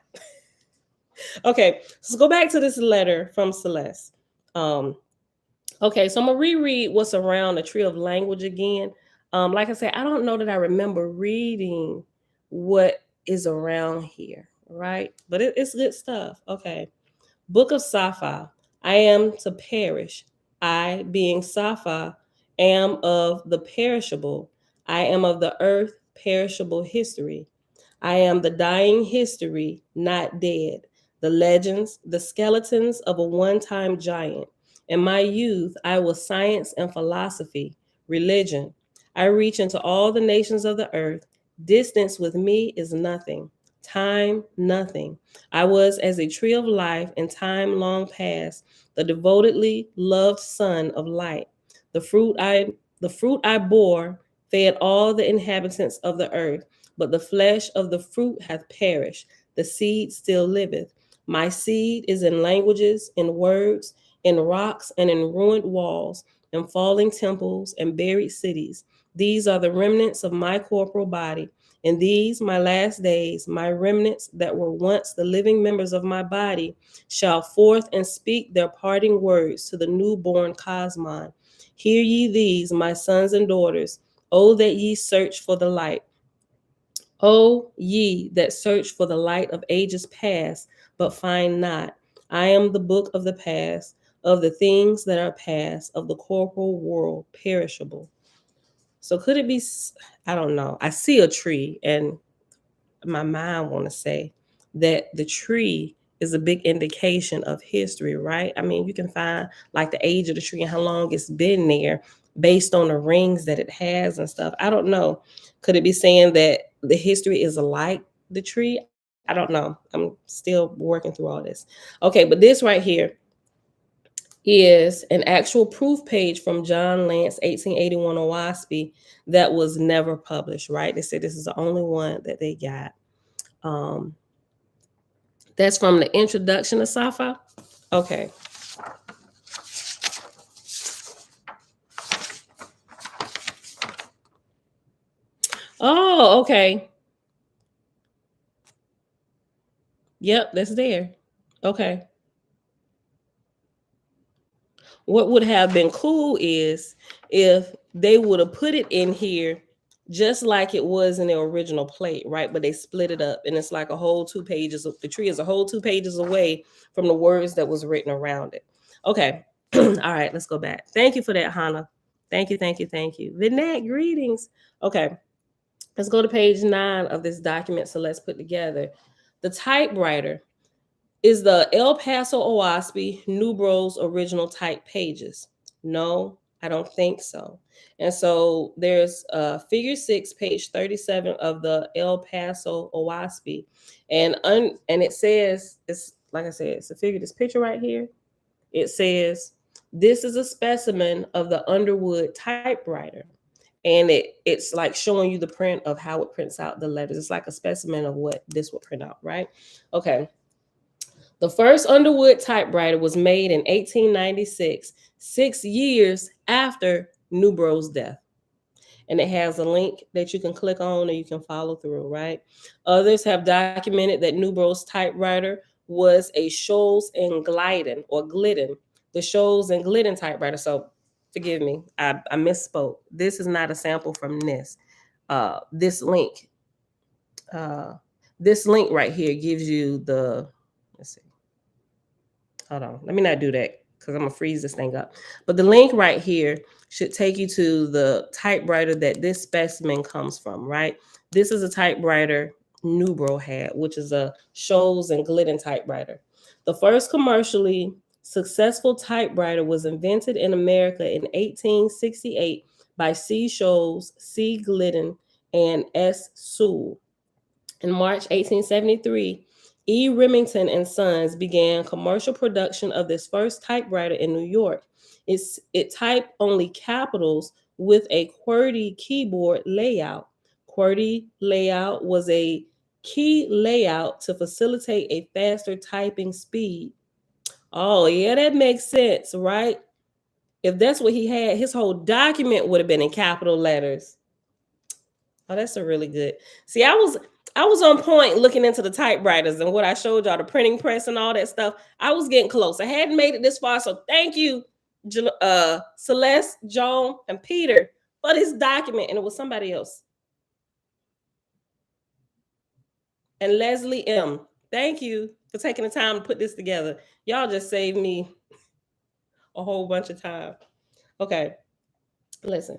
Okay, let's go back to this letter from Celeste. Okay, so I'm gonna reread what's around the tree of language again. Like I said, I don't know that I remember reading what is around here, right? But it's good stuff. Okay. Book of Sappha. I am to perish. I, being Sappha, am of the perishable. I am of the earth, perishable history. I am the dying history, not dead. The legends, the skeletons of a one-time giant. In my youth, I was science and philosophy, religion. I reach into all the nations of the earth. Distance with me is nothing. Time, nothing. I was as a tree of life in time long past, the devotedly loved son of light. The fruit I bore fed all the inhabitants of the earth, but the flesh of the fruit hath perished. The seed still liveth. My seed is in languages, in words, in rocks, and in ruined walls, in falling temples and buried cities. These are the remnants of my corporal body. In these, my last days, my remnants that were once the living members of my body shall forth and speak their parting words to the newborn cosmon. Hear ye these, my sons and daughters. O that ye search for the light. O ye that search for the light of ages past, but find not. I am the book of the past, of the things that are past, of the corporal world, perishable. So could it be, I don't know. I see a tree and my mind want to say that the tree is a big indication of history, right? I mean, you can find like the age of the tree and how long it's been there based on the rings that it has and stuff. I don't know. Could it be saying that the history is like the tree? I don't know. I'm still working through all this. Okay, but this right here is an actual proof page from John Lance, 1881 Oahspe, that was never published, right? They said this is the only one that they got. Um, that's from the introduction to sci-fi. Okay. Oh, okay. Yep, that's there. Okay. What would have been cool is if they would have put it in here just like it was in the original plate, right? But they split it up and it's like a whole 2 pages. The tree is a whole 2 pages away from the words that was written around it. Okay. All right, let's go back. Thank you for that, Hannah. Thank you, thank you, thank you. Vinette, greetings. Okay, let's go to page 9 of this document Celeste put together. The typewriter is the El Paso OAHSPE Nubro's original type pages? No, I don't think so. And so there's figure 6, page 37 of the El Paso OAHSPE. And it says, it's like I said, it's a figure, this picture right here. It says, this is a specimen of the Underwood typewriter. And it's like showing you the print of how it prints out the letters. It's like a specimen of what this would print out, right? Okay. The first Underwood typewriter was made in 1896, 6 years after Nubro's death. And it has a link that you can click on and you can follow through, right? Others have documented that Nubro's typewriter was a Scholes and Glidden or Glidden, the Scholes and Glidden typewriter. So forgive me, I misspoke. This is not a sample from this. This link right here gives you the, let's see. Hold on. Let me not do that because I'm going to freeze this thing up. But the link right here should take you to the typewriter that this specimen comes from, right? This is a typewriter Nubro had, which is a Scholes and Glidden typewriter. The first commercially successful typewriter was invented in America in 1868 by C. Scholes, C. Glidden, and S. Sewell. In March 1873, E. Remington and Sons began commercial production of this first typewriter in New York. It typed only capitals with a QWERTY keyboard layout. QWERTY layout was a key layout to facilitate a faster typing speed. Oh, yeah, that makes sense, right? If that's what he had, his whole document would have been in capital letters. Oh, that's a really good. See, I was on point looking into the typewriters and what I showed y'all, the printing press and all that stuff. I was getting close. I hadn't made it this far, so thank you, Celeste, Joan, and Peter for this document. And it was somebody else. And LesLee M. Thank you for taking the time to put this together. Y'all just saved me a whole bunch of time. Okay, listen.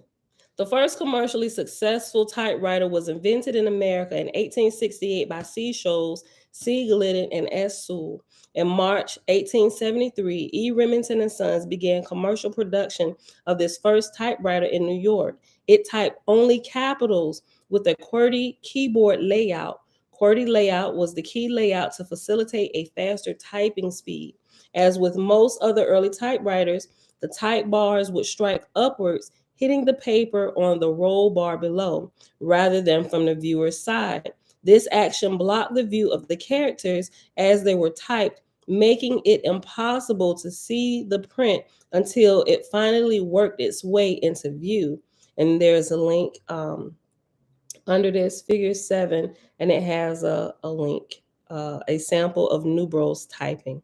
The first commercially successful typewriter was invented in America in 1868 by C. Scholes, C. Glidden, and S. Sewell. In March 1873, E. Remington and Sons began commercial production of this first typewriter in New York. It typed only capitals with a QWERTY keyboard layout. QWERTY layout was the key layout to facilitate a faster typing speed. As with most other early typewriters, the type bars would strike upwards, hitting the paper on the roll bar below, rather than from the viewer's side. This action blocked the view of the characters as they were typed, making it impossible to see the print until it finally worked its way into view. And there's a link under this figure 7, and it has a link, a sample of Nubro's typing.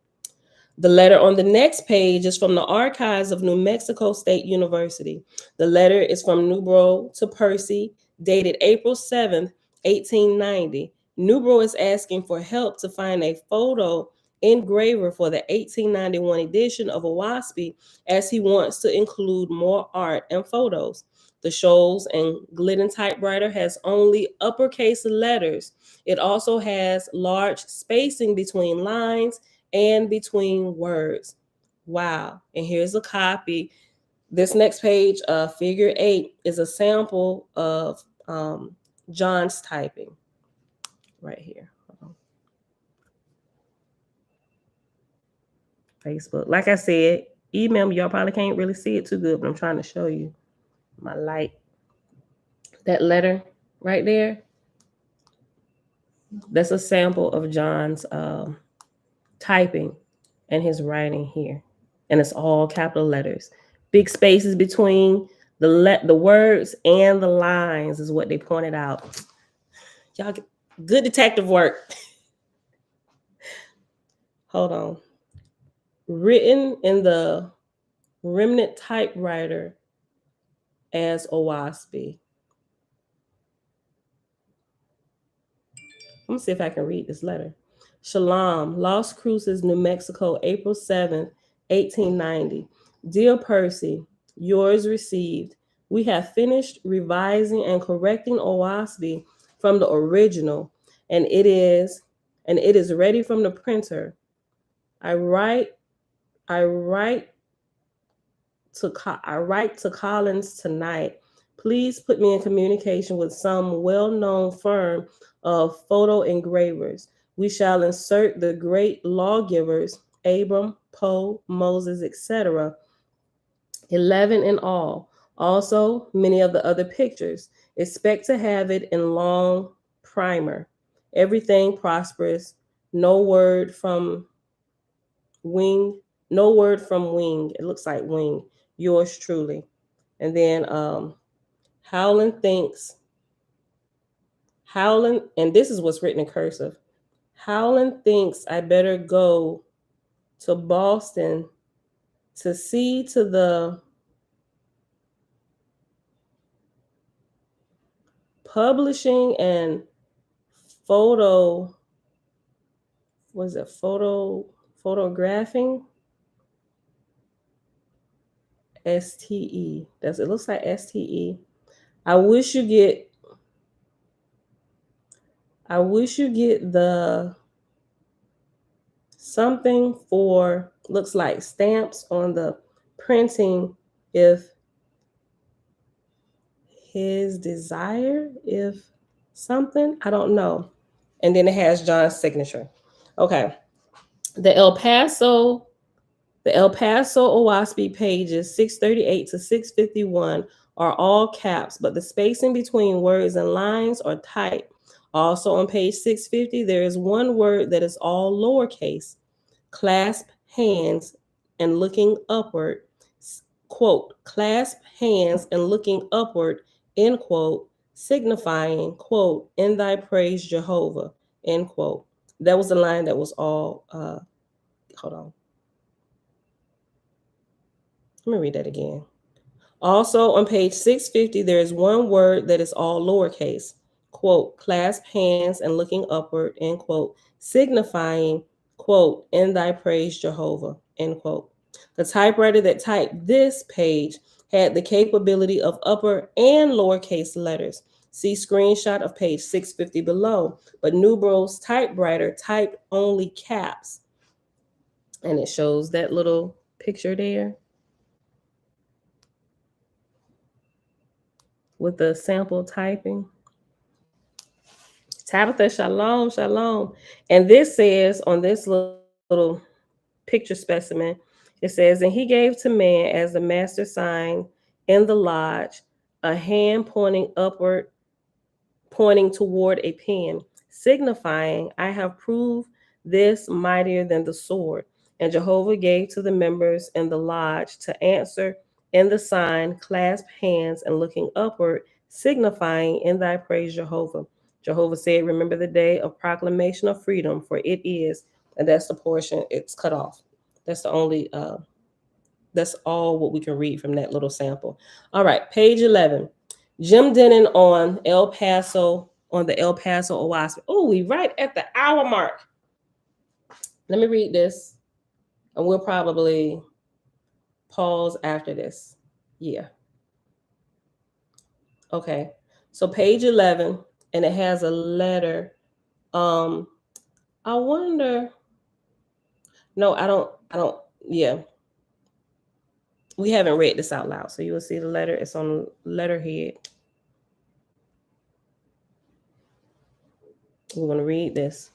The letter on the next page is from the archives of New Mexico State University. The letter is from Nubro to Percy, dated April 7th, 1890. Nubro is asking for help to find a photo engraver for the 1891 edition of Oahspe, as he wants to include more art and photos. The Shoals and Glidden typewriter has only uppercase letters. It also has large spacing between lines and between words. Wow. And here's a copy. This next page, figure 8, is a sample of John's typing right here. Facebook. Like I said, email me. Y'all probably can't really see it too good, but I'm trying to show you my light. That letter right there, that's a sample of John's typing and his writing here. And it's all capital letters. Big spaces between the words and the lines is what they pointed out. Y'all, good detective work. Hold on. Written in the remnant typewriter as Oahspe. Let me see if I can read this letter. Shalom, Las Cruces, New Mexico, April 7th, 1890. Dear Percy, yours received. We have finished revising and correcting Oahspe from the original, and it is ready from the printer. I write to Collins tonight. Please put me in communication with some well-known firm of photo engravers. We shall insert the great lawgivers, Abram, Poe, Moses, etc., 11 in all. Also, many of the other pictures. Expect to have it in long primer. Everything prosperous. No word from wing. No word from wing. It looks like wing. Yours truly. And then Howland, and this is what's written in cursive. Howland thinks I better go to Boston to see to the publishing and photographing STE. It looks like STE. I wish you get the something for, looks like stamps on the printing, if his desire, if something, I don't know. And then it has John's signature. Okay. The El Paso Oahspe pages 638 to 651 are all caps, but the spacing between words and lines are tight. Also on page 650, there is one word that is all lowercase. Clasp hands and looking upward. Quote, clasp hands and looking upward, end quote, signifying, quote, in thy praise, Jehovah, end quote. That was the line that was all, hold on. Let me read that again. Also on page 650, there is one word that is all lowercase. Quote, clasp hands and looking upward, end quote, signifying, quote, in thy praise, Jehovah, end quote. The typewriter that typed this page had the capability of upper and lowercase letters. See screenshot of page 650 below. But Nubro's typewriter typed only caps. And it shows that little picture there with the sample typing. Tabitha, shalom, shalom. And this says on this little picture specimen, it says, and he gave to man as the master sign in the lodge a hand pointing upward, pointing toward a pen, signifying, I have proved this mightier than the sword. And Jehovah gave to the members in the lodge to answer and the sign, clasp hands and looking upward, signifying in thy praise Jehovah. Jehovah said, remember the day of proclamation of freedom, for it is, and that's the portion, it's cut off. That's the only, that's all what we can read from that little sample. All right, page 11. Jim Denon on El Paso, on the El Paso OAHSPE. Oh, we right at the hour mark. Let me read this, and we'll probably pause after this. Yeah. Okay. So page 11, and it has a letter. I wonder. No, I don't. Yeah. We haven't read this out loud, so you will see the letter. It's on letterhead. We're going to read this.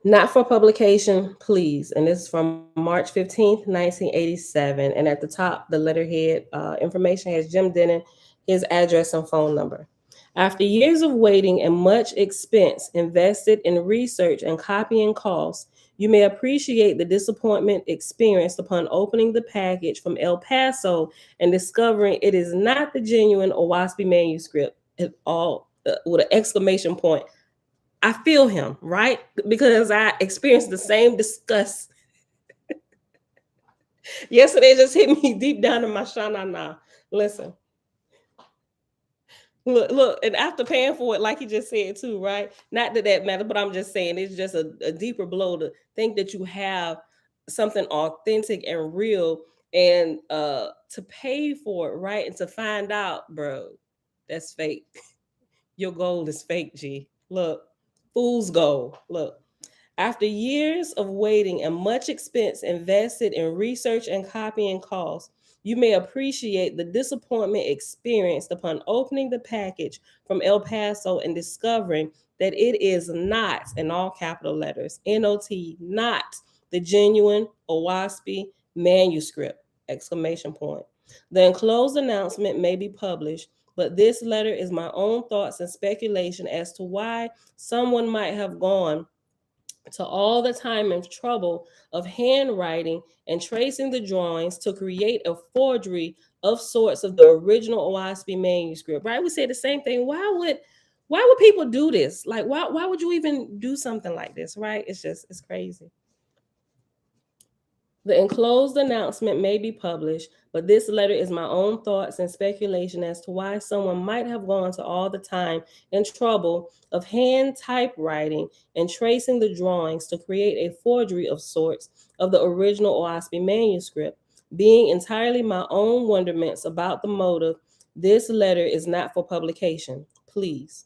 Not for publication, please. And this is from March 15th, 1987. And at the top, the letterhead information has Jim Denon, his address and phone number. After years of waiting and much expense invested in research and copying costs, you may appreciate the disappointment experienced upon opening the package from El Paso and discovering it is not the genuine Oahspe manuscript at all, with an exclamation point. I feel him, right? Because I experienced the same disgust. Yesterday just hit me deep down in my shanana. Listen. Look, and after paying for it, like he just said too, right? Not that that matters, but I'm just saying it's just a deeper blow to think that you have something authentic and real, and to pay for it, right? And to find out, bro, that's fake. Your gold is fake, G. Look, fool's gold. Look. After years of waiting and much expense invested in research and copying costs, you may appreciate the disappointment experienced upon opening the package from El Paso and discovering that it is not, in all capital letters, NOT, not the genuine Oahspe manuscript, exclamation point. The enclosed announcement may be published, but this letter is my own thoughts and speculation as to why someone might have gone to all the time and trouble of handwriting and tracing the drawings to create a forgery of sorts of the original Oahspe manuscript, right? We say the same thing. Why would people do this? Like, why would you even do something like this, right? It's crazy. The enclosed announcement may be published, but this letter is my own thoughts and speculation as to why someone might have gone to all the time and trouble of hand typewriting and tracing the drawings to create a forgery of sorts of the original Oahspe manuscript. Being entirely my own wonderments about the motive, this letter is not for publication. Please.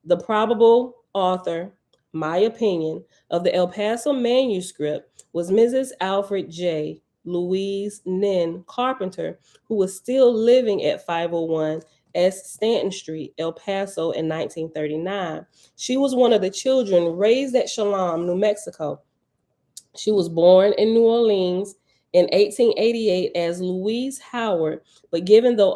The probable author, my opinion, of the El Paso manuscript was Mrs. Alfred J. Louise Nin Carpenter, who was still living at 501 S. Stanton Street, El Paso in 1939. She was one of the children raised at Shalom, New Mexico. She was born in New Orleans in 1888 as Louise Howard, but given the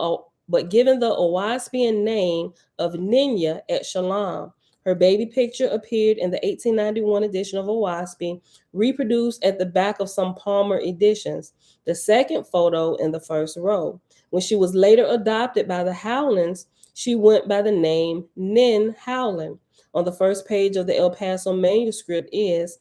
Oahspean name of Ninya at Shalom. Her baby picture appeared in the 1891 edition of Oahspe, reproduced at the back of some Palmer editions, the second photo in the first row. When she was later adopted by the Howlands, she went by the name Nin Howland. On the first page of the El Paso manuscript is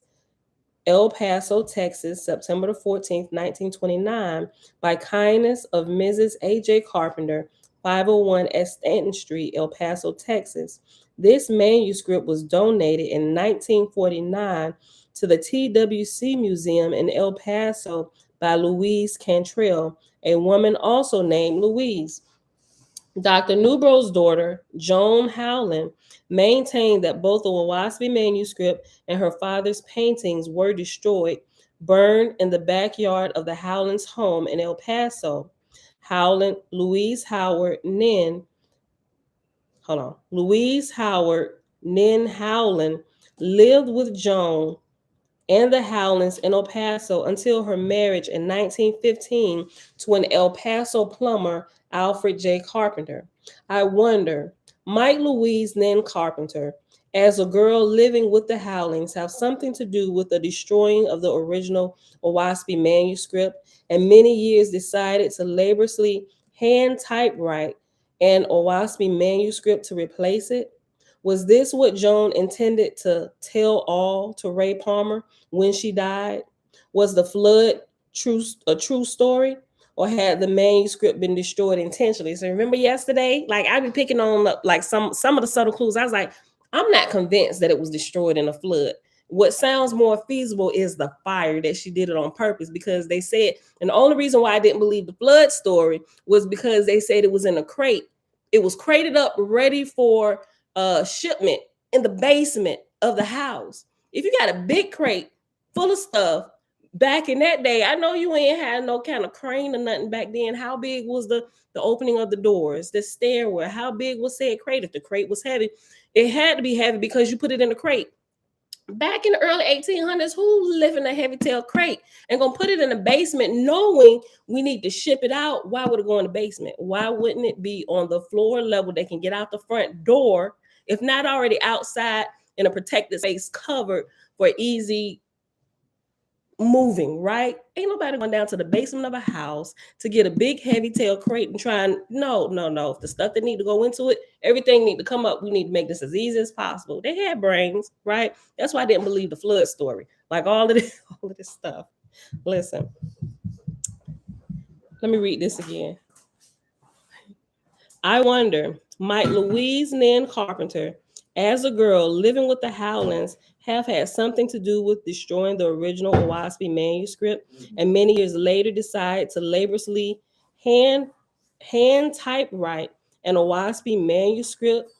El Paso, Texas, September the 14th, 1929, by kindness of Mrs. A.J. Carpenter, 501 S. Stanton Street, El Paso, Texas. This manuscript was donated in 1949 to the TWC Museum in El Paso by Louise Cantrell, a woman also named Louise. Dr. Newbro's daughter, Joan Howland, maintained that both the Oahspe manuscript and her father's paintings were destroyed, burned in the backyard of the Howlands' home in El Paso. Louise Howard Nin Howland lived with Joan and the Howlands in El Paso until her marriage in 1915 to an El Paso plumber, Alfred J. Carpenter. I wonder, might Louise Nin Carpenter, as a girl living with the Howlings have something to do with the destroying of the original Oahspe manuscript, and many years decided to laboriously hand typewrite an Oahspe manuscript to replace it? Was this what Joan intended to tell all to Ray Palmer when she died? Was the flood a true story? Or had the manuscript been destroyed intentionally? So remember yesterday, like I be picking on like some of the subtle clues. I was like, I'm not convinced that it was destroyed in a flood. What sounds more feasible is the fire, that she did it on purpose, because they said, and the only reason why I didn't believe the flood story was because they said it was in a crate. It was crated up, ready for shipment in the basement of the house. If you got a big crate full of stuff back in that day, I know you ain't had no kind of crane or nothing back then. How big was the opening of the doors, the stairwell? How big was said crate? If the crate was heavy, it had to be heavy because you put it in a crate. Back in the early 1800s, who lived in a heavy tail crate and gonna put it in the basement knowing we need to ship it out? Why would it go in the basement? Why wouldn't it be on the floor level? They can get out the front door, if not already outside in a protected space covered for easy moving, right? Ain't nobody going down to the basement of a house to get a big heavy tail crate and try and no. If the stuff that need to go into it, everything need to come up. We need to make this as easy as possible. They had brains, right? That's why I didn't believe the flood story. Like all of this stuff. Listen, let me read this again. I wonder, might Louise Nan Carpenter, as a girl living with the Howlands, have had something to do with destroying the original Oahspe manuscript, and many years later decide to laboriously hand typewrite an Oahspe manuscript?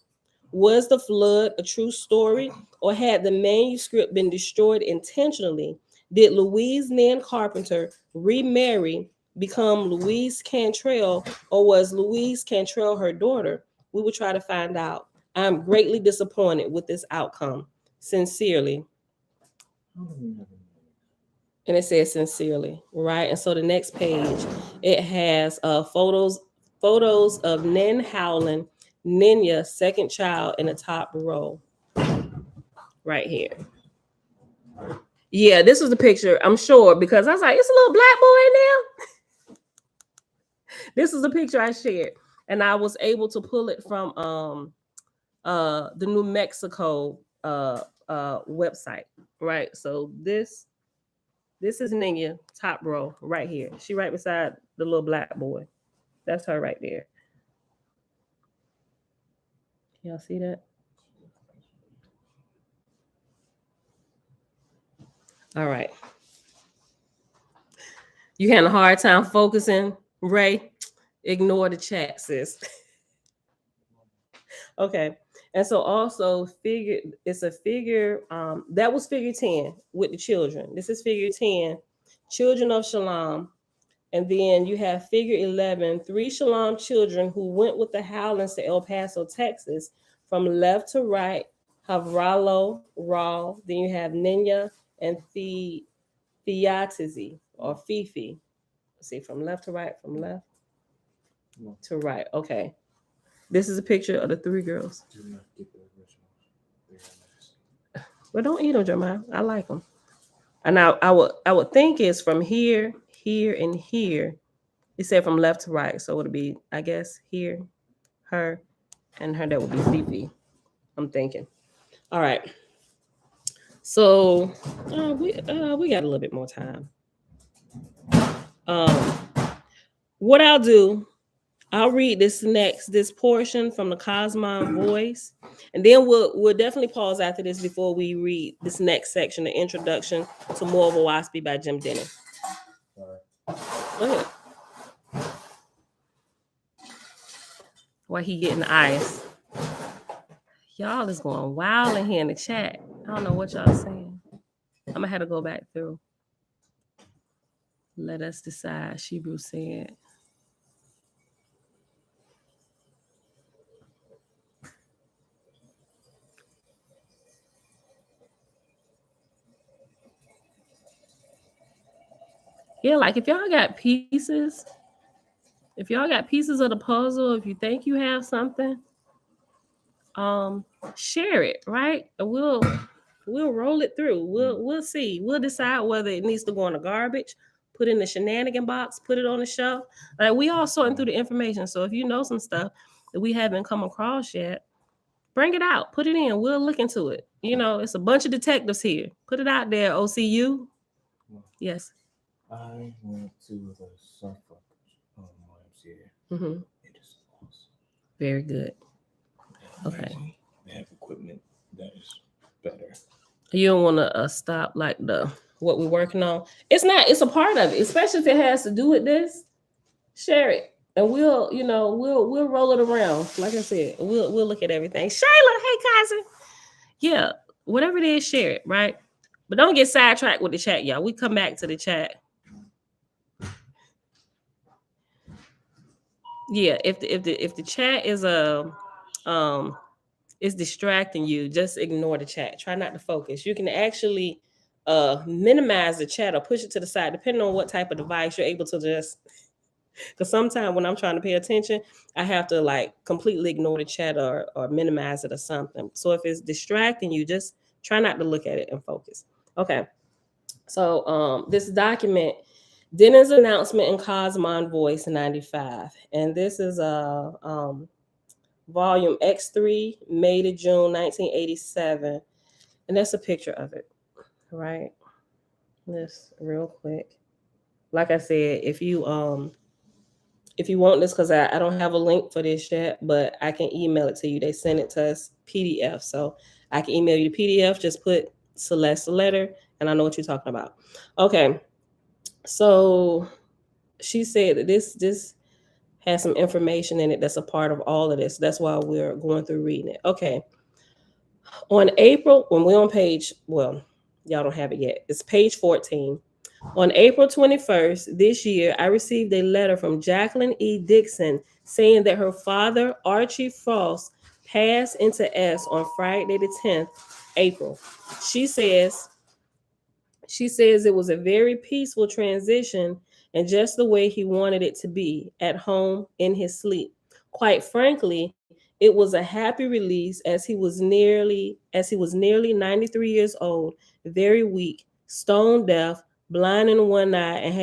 Was the flood a true story, or had the manuscript been destroyed intentionally? Did Louise Nan Carpenter remarry, become Louise Cantrell, or was Louise Cantrell her daughter? We will try to find out. I'm greatly disappointed with this outcome. Sincerely. And it says sincerely, right? And so the next page, it has photos of Nen Howland, Nenya, second child, in the top row, right here. Yeah, this was the picture, I'm sure, because I was like, it's a little black boy in there. This is the picture I shared, and I was able to pull it from the New Mexico website, right? So this is Nenya, top row, right here. She right beside the little black boy. That's her right there. Y'all see that? All right. You having a hard time focusing, Ray? Ignore the chat, sis. Okay. And so also it's a figure, that was figure 10 with the children. This is figure 10, children of Shalom. And then you have figure 11, 3 Shalom children who went with the Howlands to El Paso, Texas. From left to right, have Rallo, Raw. Then you have Nenya and Fiatizi or Fifi. Let's see, from left to right, from left to right. Okay. This is a picture of the 3 girls. Well, don't eat them, Jeremiah. I like them. And I would think it's from here, here, and here. It said from left to right. So it would be, I guess, here, her, and her. That would be Fifi. I'm thinking. All right. So we got a little bit more time. What I'll do, I'll read this portion from the Cosmon Voice, and then we'll definitely pause after this before we read this next section, the introduction to More of Oahspe by Jim Denny. Go ahead. Why he getting ice? Y'all is going wild in here in the chat. I don't know what y'all saying. I'm gonna have to go back through. Let us decide. Shebrew said. Yeah, like if y'all got pieces of the puzzle, if you think you have something, share it, right? And we'll roll it through. We'll see. We'll decide whether it needs to go in the garbage, put in the shenanigan box, put it on the shelf. Like, we all sorting through the information. So if you know some stuff that we haven't come across yet, bring it out, put it in. We'll look into it. You know, it's a bunch of detectives here. Put it out there, OCU. Yes. I went to the Suffolk YMCA. Mm-hmm. It is awesome. Very good. Okay. They have equipment that is better. You don't want to stop like what we're working on. It's not. It's a part of it, especially if it has to do with this. Share it, and we'll roll it around. Like I said, we'll look at everything. Shayla, hey cousin, yeah, whatever it is, share it, right? But don't get sidetracked with the chat, y'all. We come back to the chat. Yeah, if the chat is is distracting you, just ignore the chat. Try not to focus. You can actually minimize the chat or push it to the side, depending on what type of device you're able to just. Because sometimes when I'm trying to pay attention, I have to like completely ignore the chat or minimize it or something. So if it's distracting you, just try not to look at it and focus. Okay. So this document, Dennis announcement in Cosmon Voice 95. And this is volume X3, May to June 1987. And that's a picture of it, right? This real quick. Like I said, if you want this, because I don't have a link for this yet, but I can email it to you. They send it to us PDF. So I can email you the PDF, just put Celeste letter, and I know what you're talking about. Okay. So she said that this has some information in it that's a part of all of this. That's why we're going through reading it. Okay. On April, when we're on page, well, y'all don't have it yet. It's page 14. On April 21st this year, I received a letter from Jacqueline E. Dixon saying that her father, Archie Frost, passed into S on Friday the 10th, April. She says it was a very peaceful transition and just the way he wanted it to be, at home in his sleep. Quite frankly, it was a happy release as he was nearly 93 years old, very weak, stone deaf, blind in one eye, and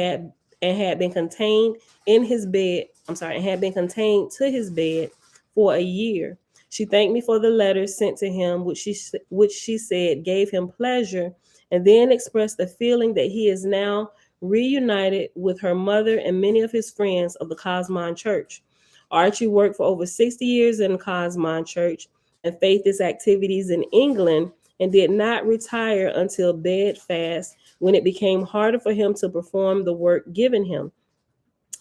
had been contained in his bed. And had been contained to his bed for a year. She thanked me for the letters sent to him, which she said gave him pleasure, and then expressed the feeling that he is now reunited with her mother and many of his friends of the Cosmon Church. Archie worked for over 60 years in Cosmon Church and faithist activities in England, and did not retire until Bedfast, when it became harder for him to perform the work given him.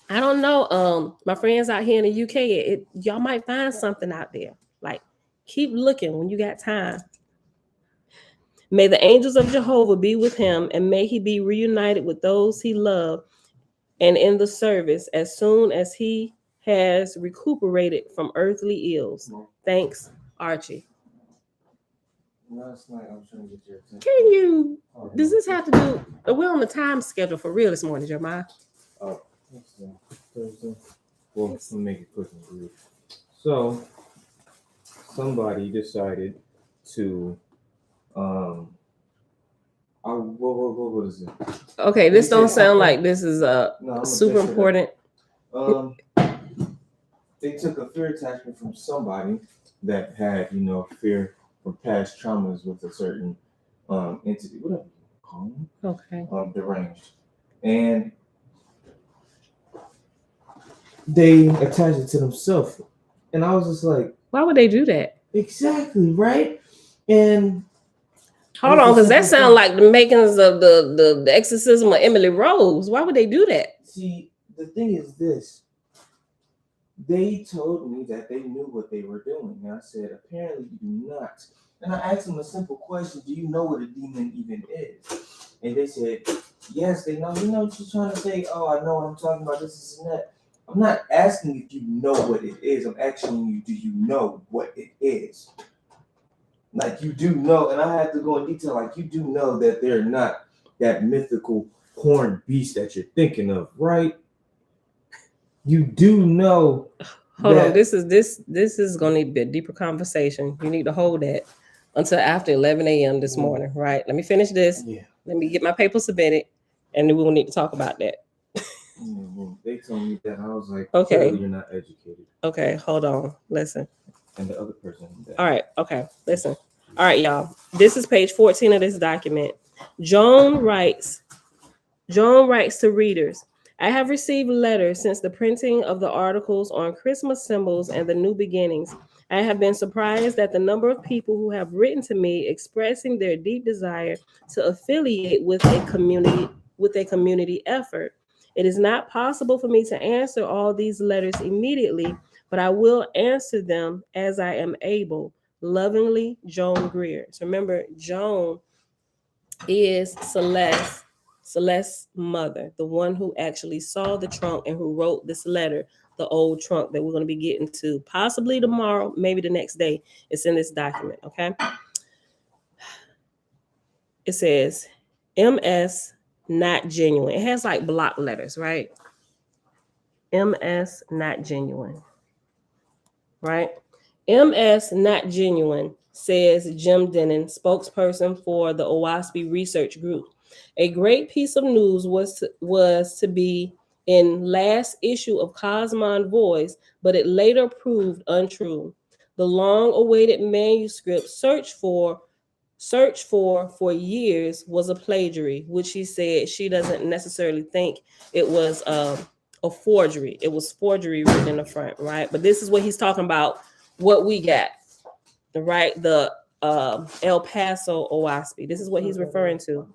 I don't know, my friends out here in the UK, y'all might find something out there. Like, keep looking when you got time. May the angels of Jehovah be with him, and may he be reunited with those he loved and in the service as soon as he has recuperated from earthly ills. Thanks, Archie. Last night I was trying to get your attention. Can you? Does this have to do? We're on the time schedule for real this morning, Jeremiah. Oh, what's Thursday? Well, let's make it quick and brief. So, somebody decided to, what is it? Okay, this don't sound like this is super important. They took a fear attachment from somebody that had, fear from past traumas with a certain entity, whatever you call them. Okay. Deranged. And they attached it to themselves. And I was just like, why would they do that? Exactly, right? And hold on, because that sounds like the makings of the exorcism of Emily Rose. Why would they do that? See, the thing is this. They told me that they knew what they were doing. And I said, apparently you do not. And I asked them a simple question. Do you know what a demon even is? And they said, yes, they know. You know what you're trying to say? Oh, I know what I'm talking about. This and that. I'm not asking if you know what it is. I'm asking you, do you know what it is? Like, you do know. And I had to go in detail. Like, you do know that they're not that mythical horned beast that you're thinking of, right? You do know Hold on. that This is gonna need to be a deeper conversation. You need to hold that until after 11 a.m. this mm, morning, right? Let me finish this. yeah, Let me get my paper submitted, and then we will need to talk about that. they told me that I was like, Okay. clearly you're not educated, Okay. Hold on. Listen. and the other person that All right. Okay. Listen. All right, y'all. This is page 14 of this document. Joan writes Joan writes to readers, I have received letters since the printing of the articles on Christmas symbols and the new beginnings. I have been surprised at the number of people who have written to me expressing their deep desire to affiliate with a community effort. It is not possible for me to answer all these letters immediately, but I will answer them as I am able. Lovingly, Joan Greer. So remember, Joan is Celeste's mother, the one who actually saw the trunk and who wrote this letter, the old trunk that we're going to be getting to possibly tomorrow, maybe the next day. It's in this document, okay? It says MS not genuine. It has like block letters, right? MS not genuine, right? MS not genuine, says Jim Denon, spokesperson for the Oahspe Research Group. A great piece of news was to be in last issue of Cosmon Voice, but it later proved untrue. The long-awaited manuscript searched for years was a plagiary, which she said she doesn't necessarily think it was a forgery. It was forgery written in the front, right? But this is what he's talking about. What we got, right? The El Paso OAHSPE. This is what he's referring to.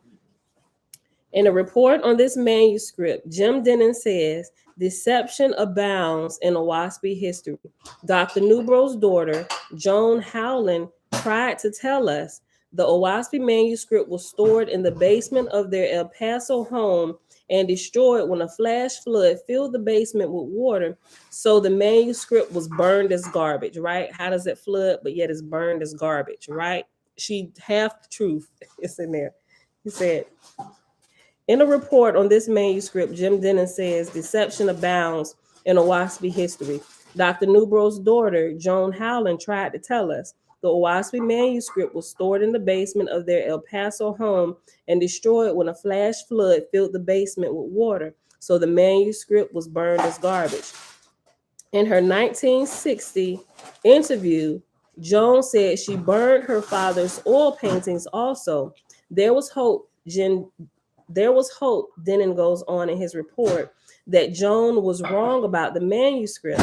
In a report on this manuscript, Jim Denon says deception abounds in Oahspe history. Dr. Newbro's daughter, Joan Howland, tried to tell us the Oahspe manuscript was stored in the basement of their El Paso home and destroyed when a flash flood filled the basement with water. So the manuscript was burned as garbage, right? How does it flood, but yet it's burned as garbage, right? She half the truth is in there. He said, in a report on this manuscript, Jim Denon says deception abounds in Oahspe history. Dr. Newbro's daughter, Joan Howland, tried to tell us the Oahspe manuscript was stored in the basement of their El Paso home and destroyed when a flash flood filled the basement with water. So the manuscript was burned as garbage. In her 1960 interview, Joan said she burned her father's oil paintings also. There was hope, Denon goes on in his report, that Joan was wrong about the manuscript.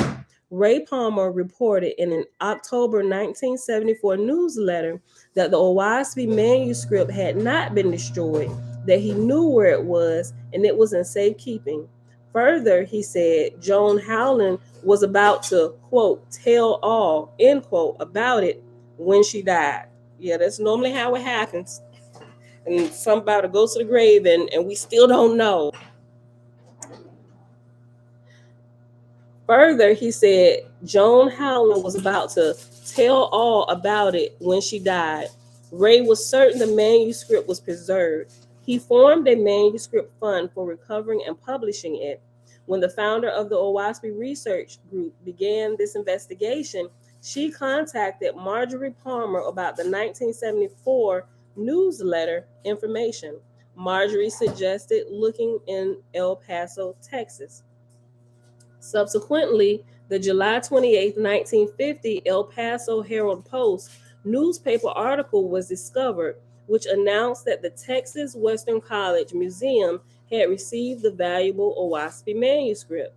Ray Palmer reported in an October 1974 newsletter that the Oahspe manuscript had not been destroyed, that he knew where it was, and it was in safekeeping. Further, he said Joan Howland was about to, quote, tell all, end quote, about it when she died. Yeah, that's normally how it happens. And somebody goes to the grave and we still don't know. Further, he said Joan Howland was about to tell all about it when she died. Ray was certain the manuscript was preserved. He formed a manuscript fund for recovering and publishing it. When the founder of the Oahspe Research Group began this investigation, she contacted Marjorie Palmer about the 1974 newsletter information. Marjorie suggested looking in El Paso, Texas. Subsequently, the July 28, 1950 El Paso Herald Post newspaper article was discovered, which announced that the Texas Western College Museum had received the valuable Oahspe manuscript.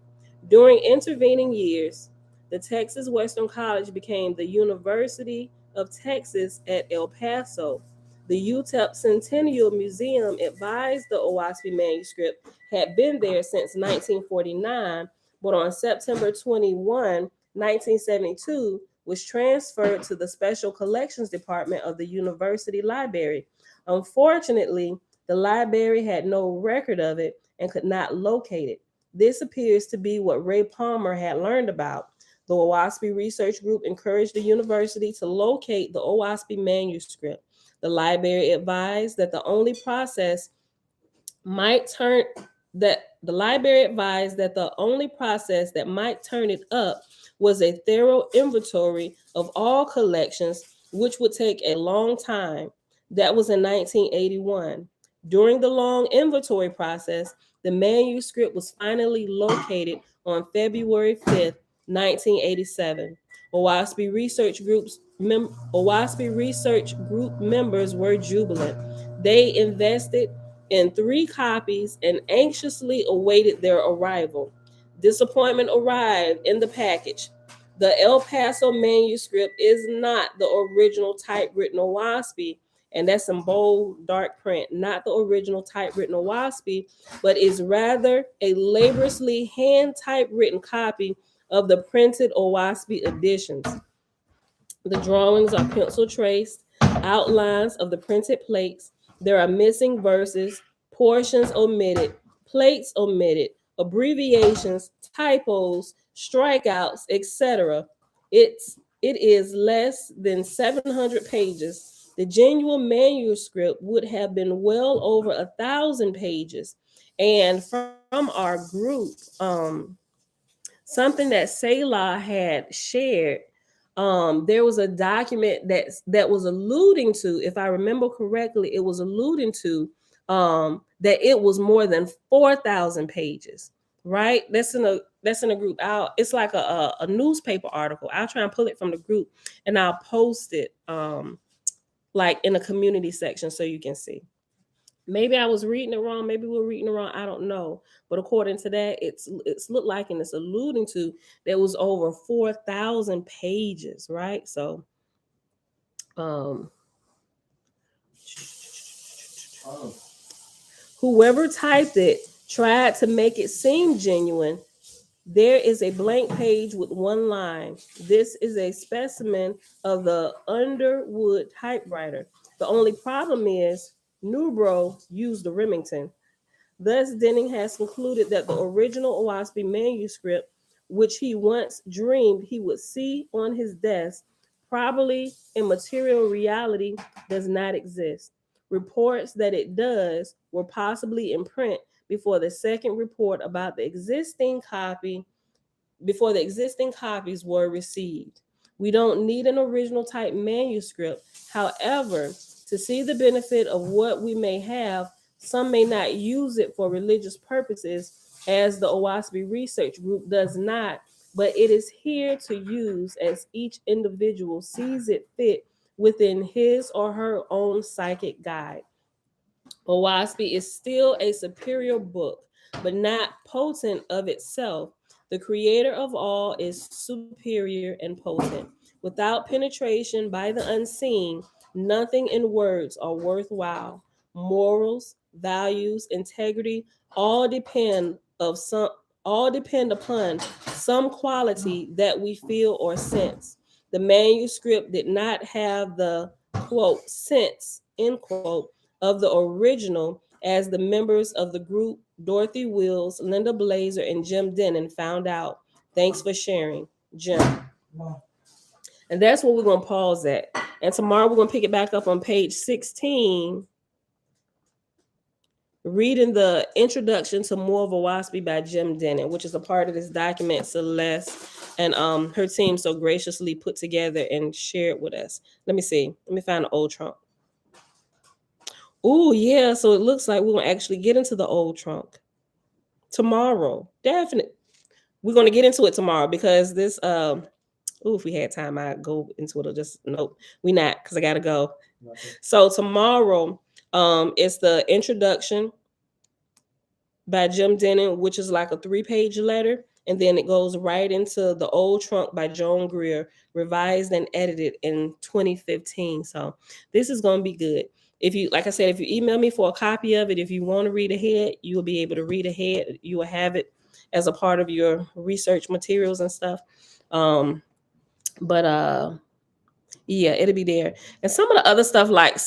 During intervening years, the Texas Western College became the University of Texas at El Paso. The UTEP Centennial Museum advised the Oahspe manuscript had been there since 1949, but on September 21, 1972, was transferred to the Special Collections Department of the University Library. Unfortunately, the library had no record of it and could not locate it. This appears to be what Ray Palmer had learned about. The Oahspe Research Group encouraged the university to locate the Oahspe manuscript. The library advised that the only process might turn advised that the only process that might turn it up was a thorough inventory of all collections, which would take a long time. That was in 1981. During the long inventory process, the manuscript was finally located on February 5th, 1987. Oahspe Research Group members were jubilant. They invested in 3 copies and anxiously awaited their arrival. Disappointment arrived in the package. The El Paso manuscript is not the original typewritten Oahspe, and that's in bold, dark print, not the original typewritten Oahspe, but is rather a laboriously hand typewritten copy of the printed Oahspe editions. The drawings are pencil traced, outlines of the printed plates. There are missing verses, portions omitted, plates omitted, abbreviations, typos, strikeouts, etc. It is less than 700 pages. The genuine manuscript would have been well over 1,000 pages. And from our group, something that Selah had shared, there was a document that was alluding to, if I remember correctly, it was alluding to that it was more than 4,000 pages. Right? That's in a group. It's like a newspaper article. I'll try and pull it from the group and I'll post it like in a community section so you can see. Maybe I was reading it wrong. Maybe we're reading it wrong. I don't know. But according to that, it's looked like, and it's alluding to, there was over 4,000 pages, right? So, um, Oh, whoever typed it tried to make it seem genuine. There is a blank page with one line. This is a specimen of the Underwood typewriter. The only problem is Newbro used the Remington. Thus, Denning has concluded that the original Oahspe manuscript, which he once dreamed he would see on his desk, probably in material reality does not exist. Reports that it does were possibly in print before the second report about the existing copy before the existing copies were received. We don't need an original type manuscript. However, to see the benefit of what we may have, some may not use it for religious purposes, as the Oahspe Research Group does not, but it is here to use as each individual sees it fit within his or her own psychic guide. Oahspe is still a superior book, but not potent of itself. The creator of all is superior and potent. Without penetration by the unseen, nothing in words are worthwhile. Morals, values, integrity all depend upon some quality that we feel or sense. The manuscript did not have the quote sense end quote of the original, as the members of the group, Dorothy Wills, Linda Blazer, and Jim Denon, found out. Thanks for sharing, Jim. no. And that's where we're going to pause at. And tomorrow we're going to pick it back up on page 16, reading the introduction to More of Oahspe by Jim Denon, which is a part of this document Celeste and her team so graciously put together and shared with us. Let me see. Let me find the old trunk. Oh, yeah. So it looks like we're going to actually get into the old trunk tomorrow. Definitely. We're going to get into it tomorrow because this, if we had time, I'd go into it or just, nope, we not because I got to go. Okay. So tomorrow, it's the introduction by Jim Denon, which is like a 3-page letter. And then it goes right into the old trunk by Joan Greer, revised and edited in 2015. So this is going to be good. If you, like I said, if you email me for a copy of it, if you want to read ahead, you will be able to read ahead. You will have it as a part of your research materials and stuff. But yeah, it'll be there. And some of the other stuff, like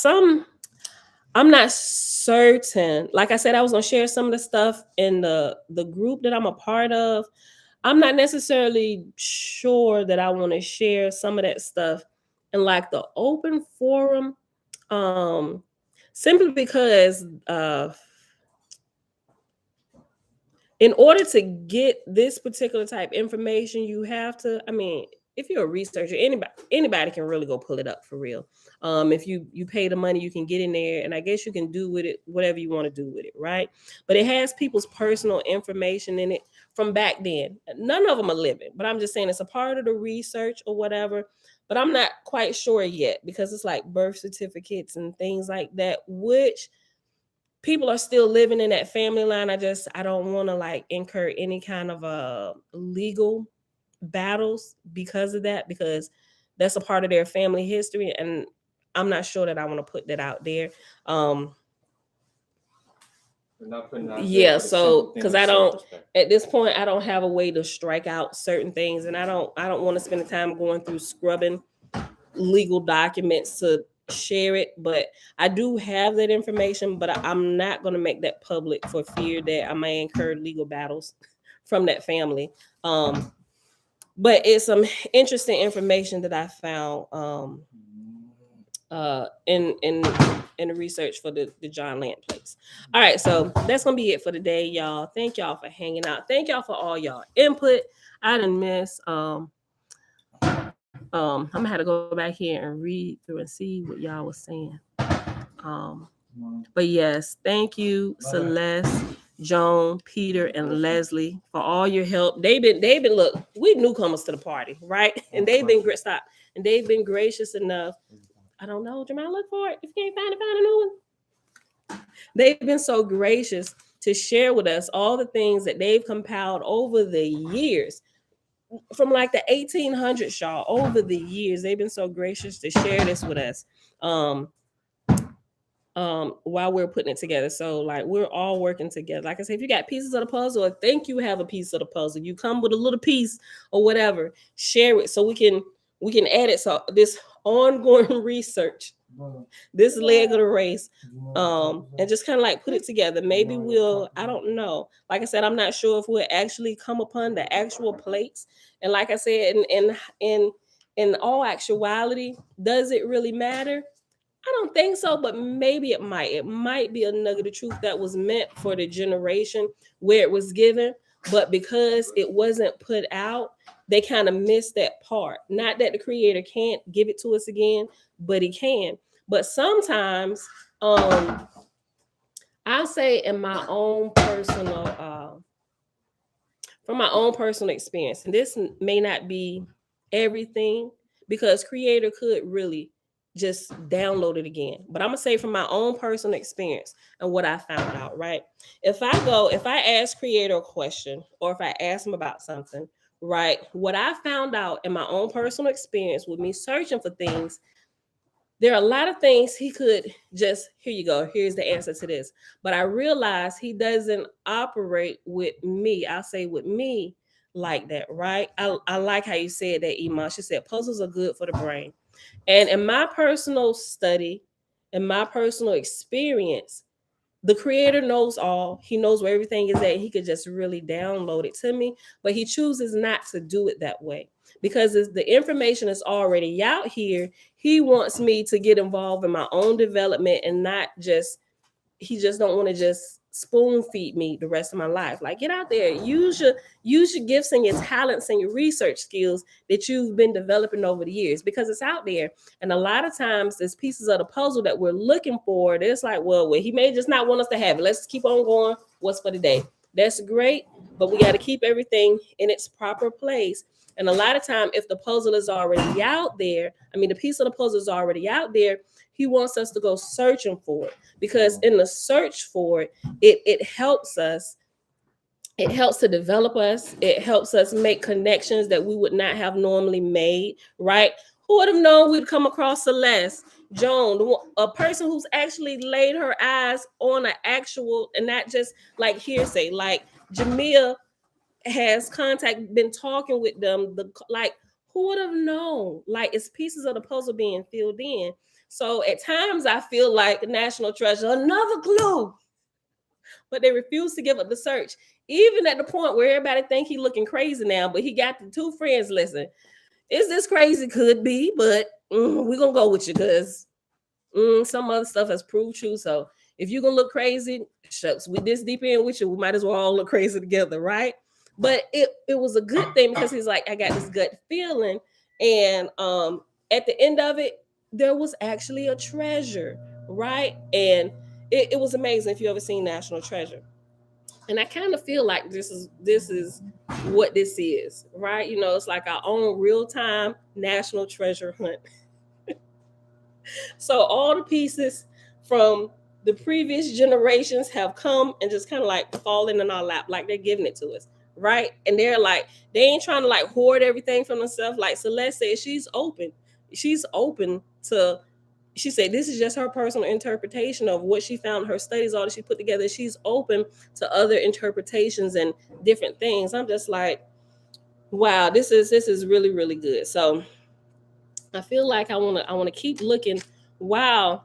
I'm not certain. Like I said, I was gonna share some of the stuff in the group that I'm a part of. I'm not necessarily sure that I want to share some of that stuff in like the open forum, simply because in order to get this particular type information, you have to, I mean, if you're a researcher, anybody can really go pull it up for real. If you pay the money, you can get in there, and I guess you can do with it whatever you want to do with it, right? But it has people's personal information in it from back then. None of them are living, but I'm just saying it's a part of the research or whatever. But I'm not quite sure yet, because it's like birth certificates and things like that, which people are still living in that family line. I don't want to like incur any kind of legal battles because of that, because that's a part of their family history, and I'm not sure that I want to put that out there. We're not putting out Yeah, there, so because I don't, at this point, I don't have a way to strike out certain things, and I don't want to spend the time going through scrubbing legal documents to share it. But I do have that information, but I'm not going to make that public for fear that I may incur legal battles from that family. But it's some interesting information that I found in the research for the John Land place. All right, so that's gonna be it for today, y'all. Thank y'all for hanging out. Thank y'all for all y'all input. I didn't miss I'm gonna have to go back here and read through and see what y'all was saying. But yes, thank you, Celeste, Joan, Peter, and LesLee for all your help. They've been look, we newcomers to the party, right? And they've been great. Stop. And they've been gracious enough. I don't know, Jamal, look for it. If you can't find it, find a new one. They've been so gracious to share with us all the things that they've compiled over the years, from like the 1800s, y'all. Over the years, they've been so gracious to share this with us. While we're putting it together. So like we're all working together. Like I said, if you got pieces of the puzzle, or think you have a piece of the puzzle, you come with a little piece or whatever, share it so we can add it. So this ongoing research, this leg of the race, and just kind of like put it together. Maybe we'll, I don't know. Like I said, I'm not sure if we'll actually come upon the actual plates. And like I said, in all actuality, does it really matter? I don't think so, but maybe it might. It might be a nugget of truth that was meant for the generation where it was given, but because it wasn't put out, they kind of missed that part. Not that the creator can't give it to us again, but he can. But sometimes, I'll say in my own personal, from my own personal experience, and this may not be everything, because creator could really just download it again. But I'm gonna say from my own personal experience and what I found out, right? If I ask creator a question, or if I ask him about something, right? What I found out in my own personal experience with me searching for things, there are a lot of things he could just, here you go, here's the answer to this. But I realized he doesn't operate with me. I'll say with me like that, right? I like how you said that, Iman. She said puzzles are good for the brain. And in my personal study, in my personal experience, the creator knows all. He knows where everything is at. He could just really download it to me, but he chooses not to do it that way, because the information is already out here. He wants me to get involved in my own development, and not just, he just don't want to just spoon feed me the rest of my life. Like, get out there, use your gifts and your talents and your research skills that you've been developing over the years, because it's out there. And a lot of times there's pieces of the puzzle that we're looking for. It's like, well, he may just not want us to have it. Let's keep on going. What's for today? That's great, but we got to keep everything in its proper place. And a lot of time, if the puzzle is already out there, I mean, the piece of the puzzle is already out there, he wants us to go searching for it, because in the search for it, it helps us. It helps to develop us. It helps us make connections that we would not have normally made, right? Who would have known we'd come across Celeste, Joan, a person who's actually laid her eyes on an actual, and not just like hearsay, like Jamia has been talking with them. Like, who would have known? Like, it's pieces of the puzzle being filled in. So at times I feel like National Treasure, another clue, but they refuse to give up the search, even at the point where everybody think he looking crazy now. But he got the two friends. Listen, is this crazy? Could be, but we're gonna go with you, because some other stuff has proved true. So if you're gonna look crazy, shucks, we this deep in with you, we might as well all look crazy together, right? But it was a good thing because he's like, I got this gut feeling. And at the end of it, there was actually a treasure, right? And it was amazing if you ever seen National Treasure. And I kind of feel like this is what this is, right? You know, it's like our own real-time national treasure hunt. So all the pieces from the previous generations have come and just kind of like fallen in our lap, like they're giving it to us, right? And they're like, they ain't trying to like hoard everything from themselves. Like Celeste said, she's open. She's open to. She said this is just her personal interpretation of what she found in her studies, all that she put together. She's open to other interpretations and different things. I'm just like, wow, this is really really good. So I feel like I want to keep looking. Wow,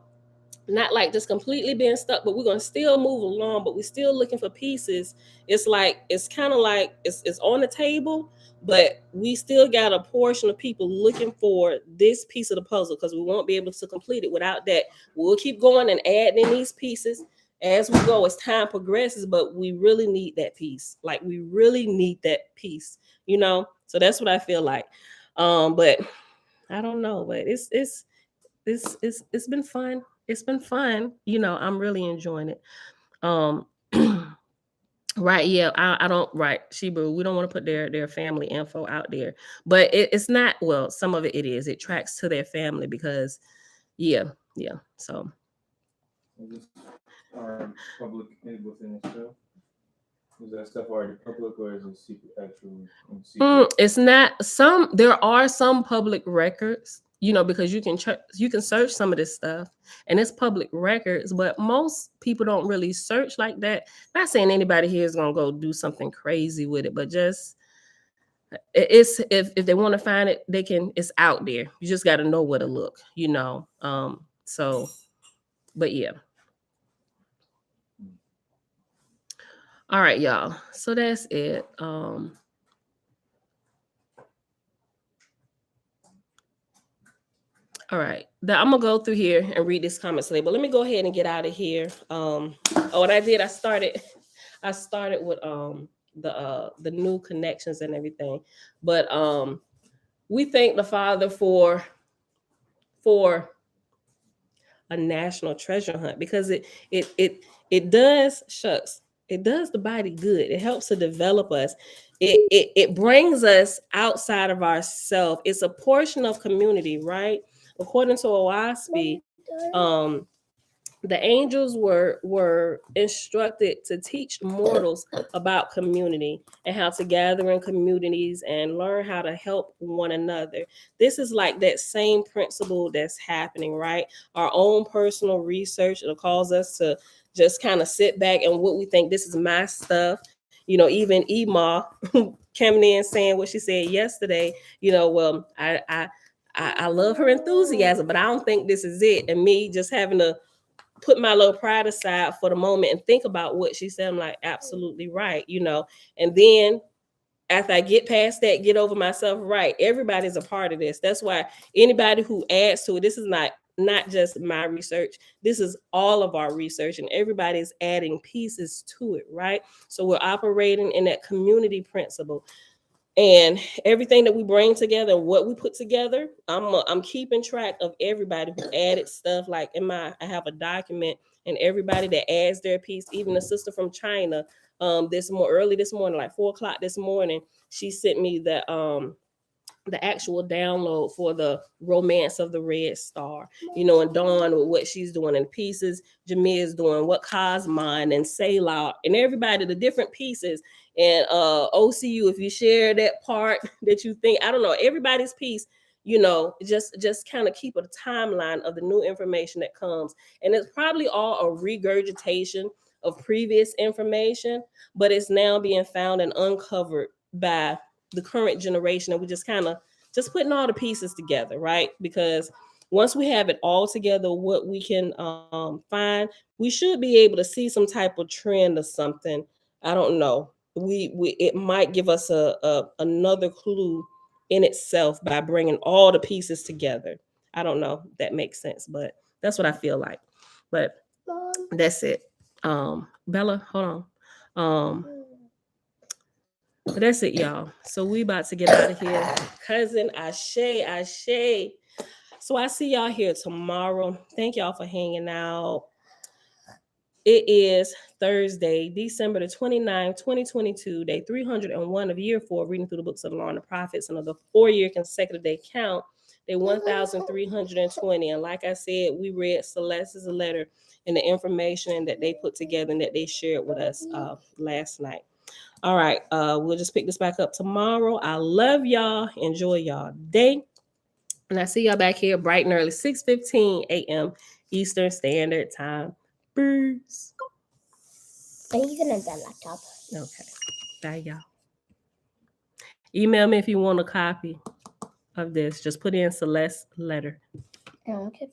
not like just completely being stuck, but we're gonna still move along, but we're still looking for pieces. It's like it's kind of like it's on the table, but we still got a portion of people looking for this piece of the puzzle because we won't be able to complete it without that. We'll keep going and adding in these pieces as we go as time progresses, but we really need that piece. Like we really need that piece, you know. So that's what I feel like. But I don't know, but it's been fun. It's been fun. You know, I'm really enjoying it. Um right, yeah, I don't right, Sheba, we don't want to put their family info out there. But it's not, well, some of it is. It tracks to their family because yeah, yeah. So Is this public within itself? Is that stuff already public or is it secret, actual secret? it's not some there are some public records, you know, because you can search some of this stuff and it's public records, but most people don't really search like that. Not saying anybody here is gonna go do something crazy with it, but just it's if they want to find it, they can. It's out there. You just got to know where to look, you know. So but yeah. All right, y'all. So that's it. All right. Now I'm gonna go through here and read this comment today, but let me go ahead and get out of here. Oh, what I did, I started with the new connections and everything. But we thank the Father for a national treasure hunt because it does, shucks, it does the body good. It helps to develop us. It brings us outside of ourselves. It's a portion of community, right? According to Oahspe, um, the angels were instructed to teach mortals about community and how to gather in communities and learn how to help one another. This is like that same principle that's happening, right? Our own personal research, it'll cause us to just kind of sit back and what we think this is my stuff. You know, even Ema coming in saying what she said yesterday, you know, well, I love her enthusiasm, but I don't think this is it. And me just having to put my little pride aside for the moment and think about what she said. I'm like, absolutely right, you know. And then after I get past that, get over myself, right? Everybody's a part of this. That's why anybody who adds to it, this is not just my research. This is all of our research, and everybody's adding pieces to it, right? So we're operating in that community principle. And everything that we bring together, what we put together, I'm keeping track of everybody who added stuff. Like I have a document, and everybody that adds their piece, even the sister from China, early this morning, like 4 o'clock this morning, she sent me the actual download for the Romance of the Red Star, you know, and Dawn with what she's doing in pieces, Jameer is doing what Cosmine and Sayla and everybody, the different pieces. And OCU, if you share that part that you think, I don't know, everybody's piece, you know, just kind of keep a timeline of the new information that comes. And it's probably all a regurgitation of previous information, but it's now being found and uncovered by the current generation, and we just kind of just putting all the pieces together, right? Because once we have it all together, what we can find, we should be able to see some type of trend or something. I don't know. We it might give us a another clue in itself by bringing all the pieces together. I don't know if that makes sense, but that's what I feel like. But That's it. Bella, hold on. That's it, y'all. So we about to get out of here. Cousin Ashe. So I see y'all here tomorrow. Thank y'all for hanging out. It is Thursday, December the 29th, 2022, day 301 of year 4, reading through the books of the Law and the Prophets, another 4-year consecutive day count, day 1,320. And like I said, we read Celeste's letter and the information that they put together and that they shared with us last night. All right, we'll just pick this back up tomorrow. I love y'all. Enjoy y'all day. And I see y'all back here bright and early, 6:15 a.m. Eastern Standard Time. Peace. Are you gonna that laptop? Okay. Bye, y'all. Email me if you want a copy of this. Just put in Celeste's letter. Okay.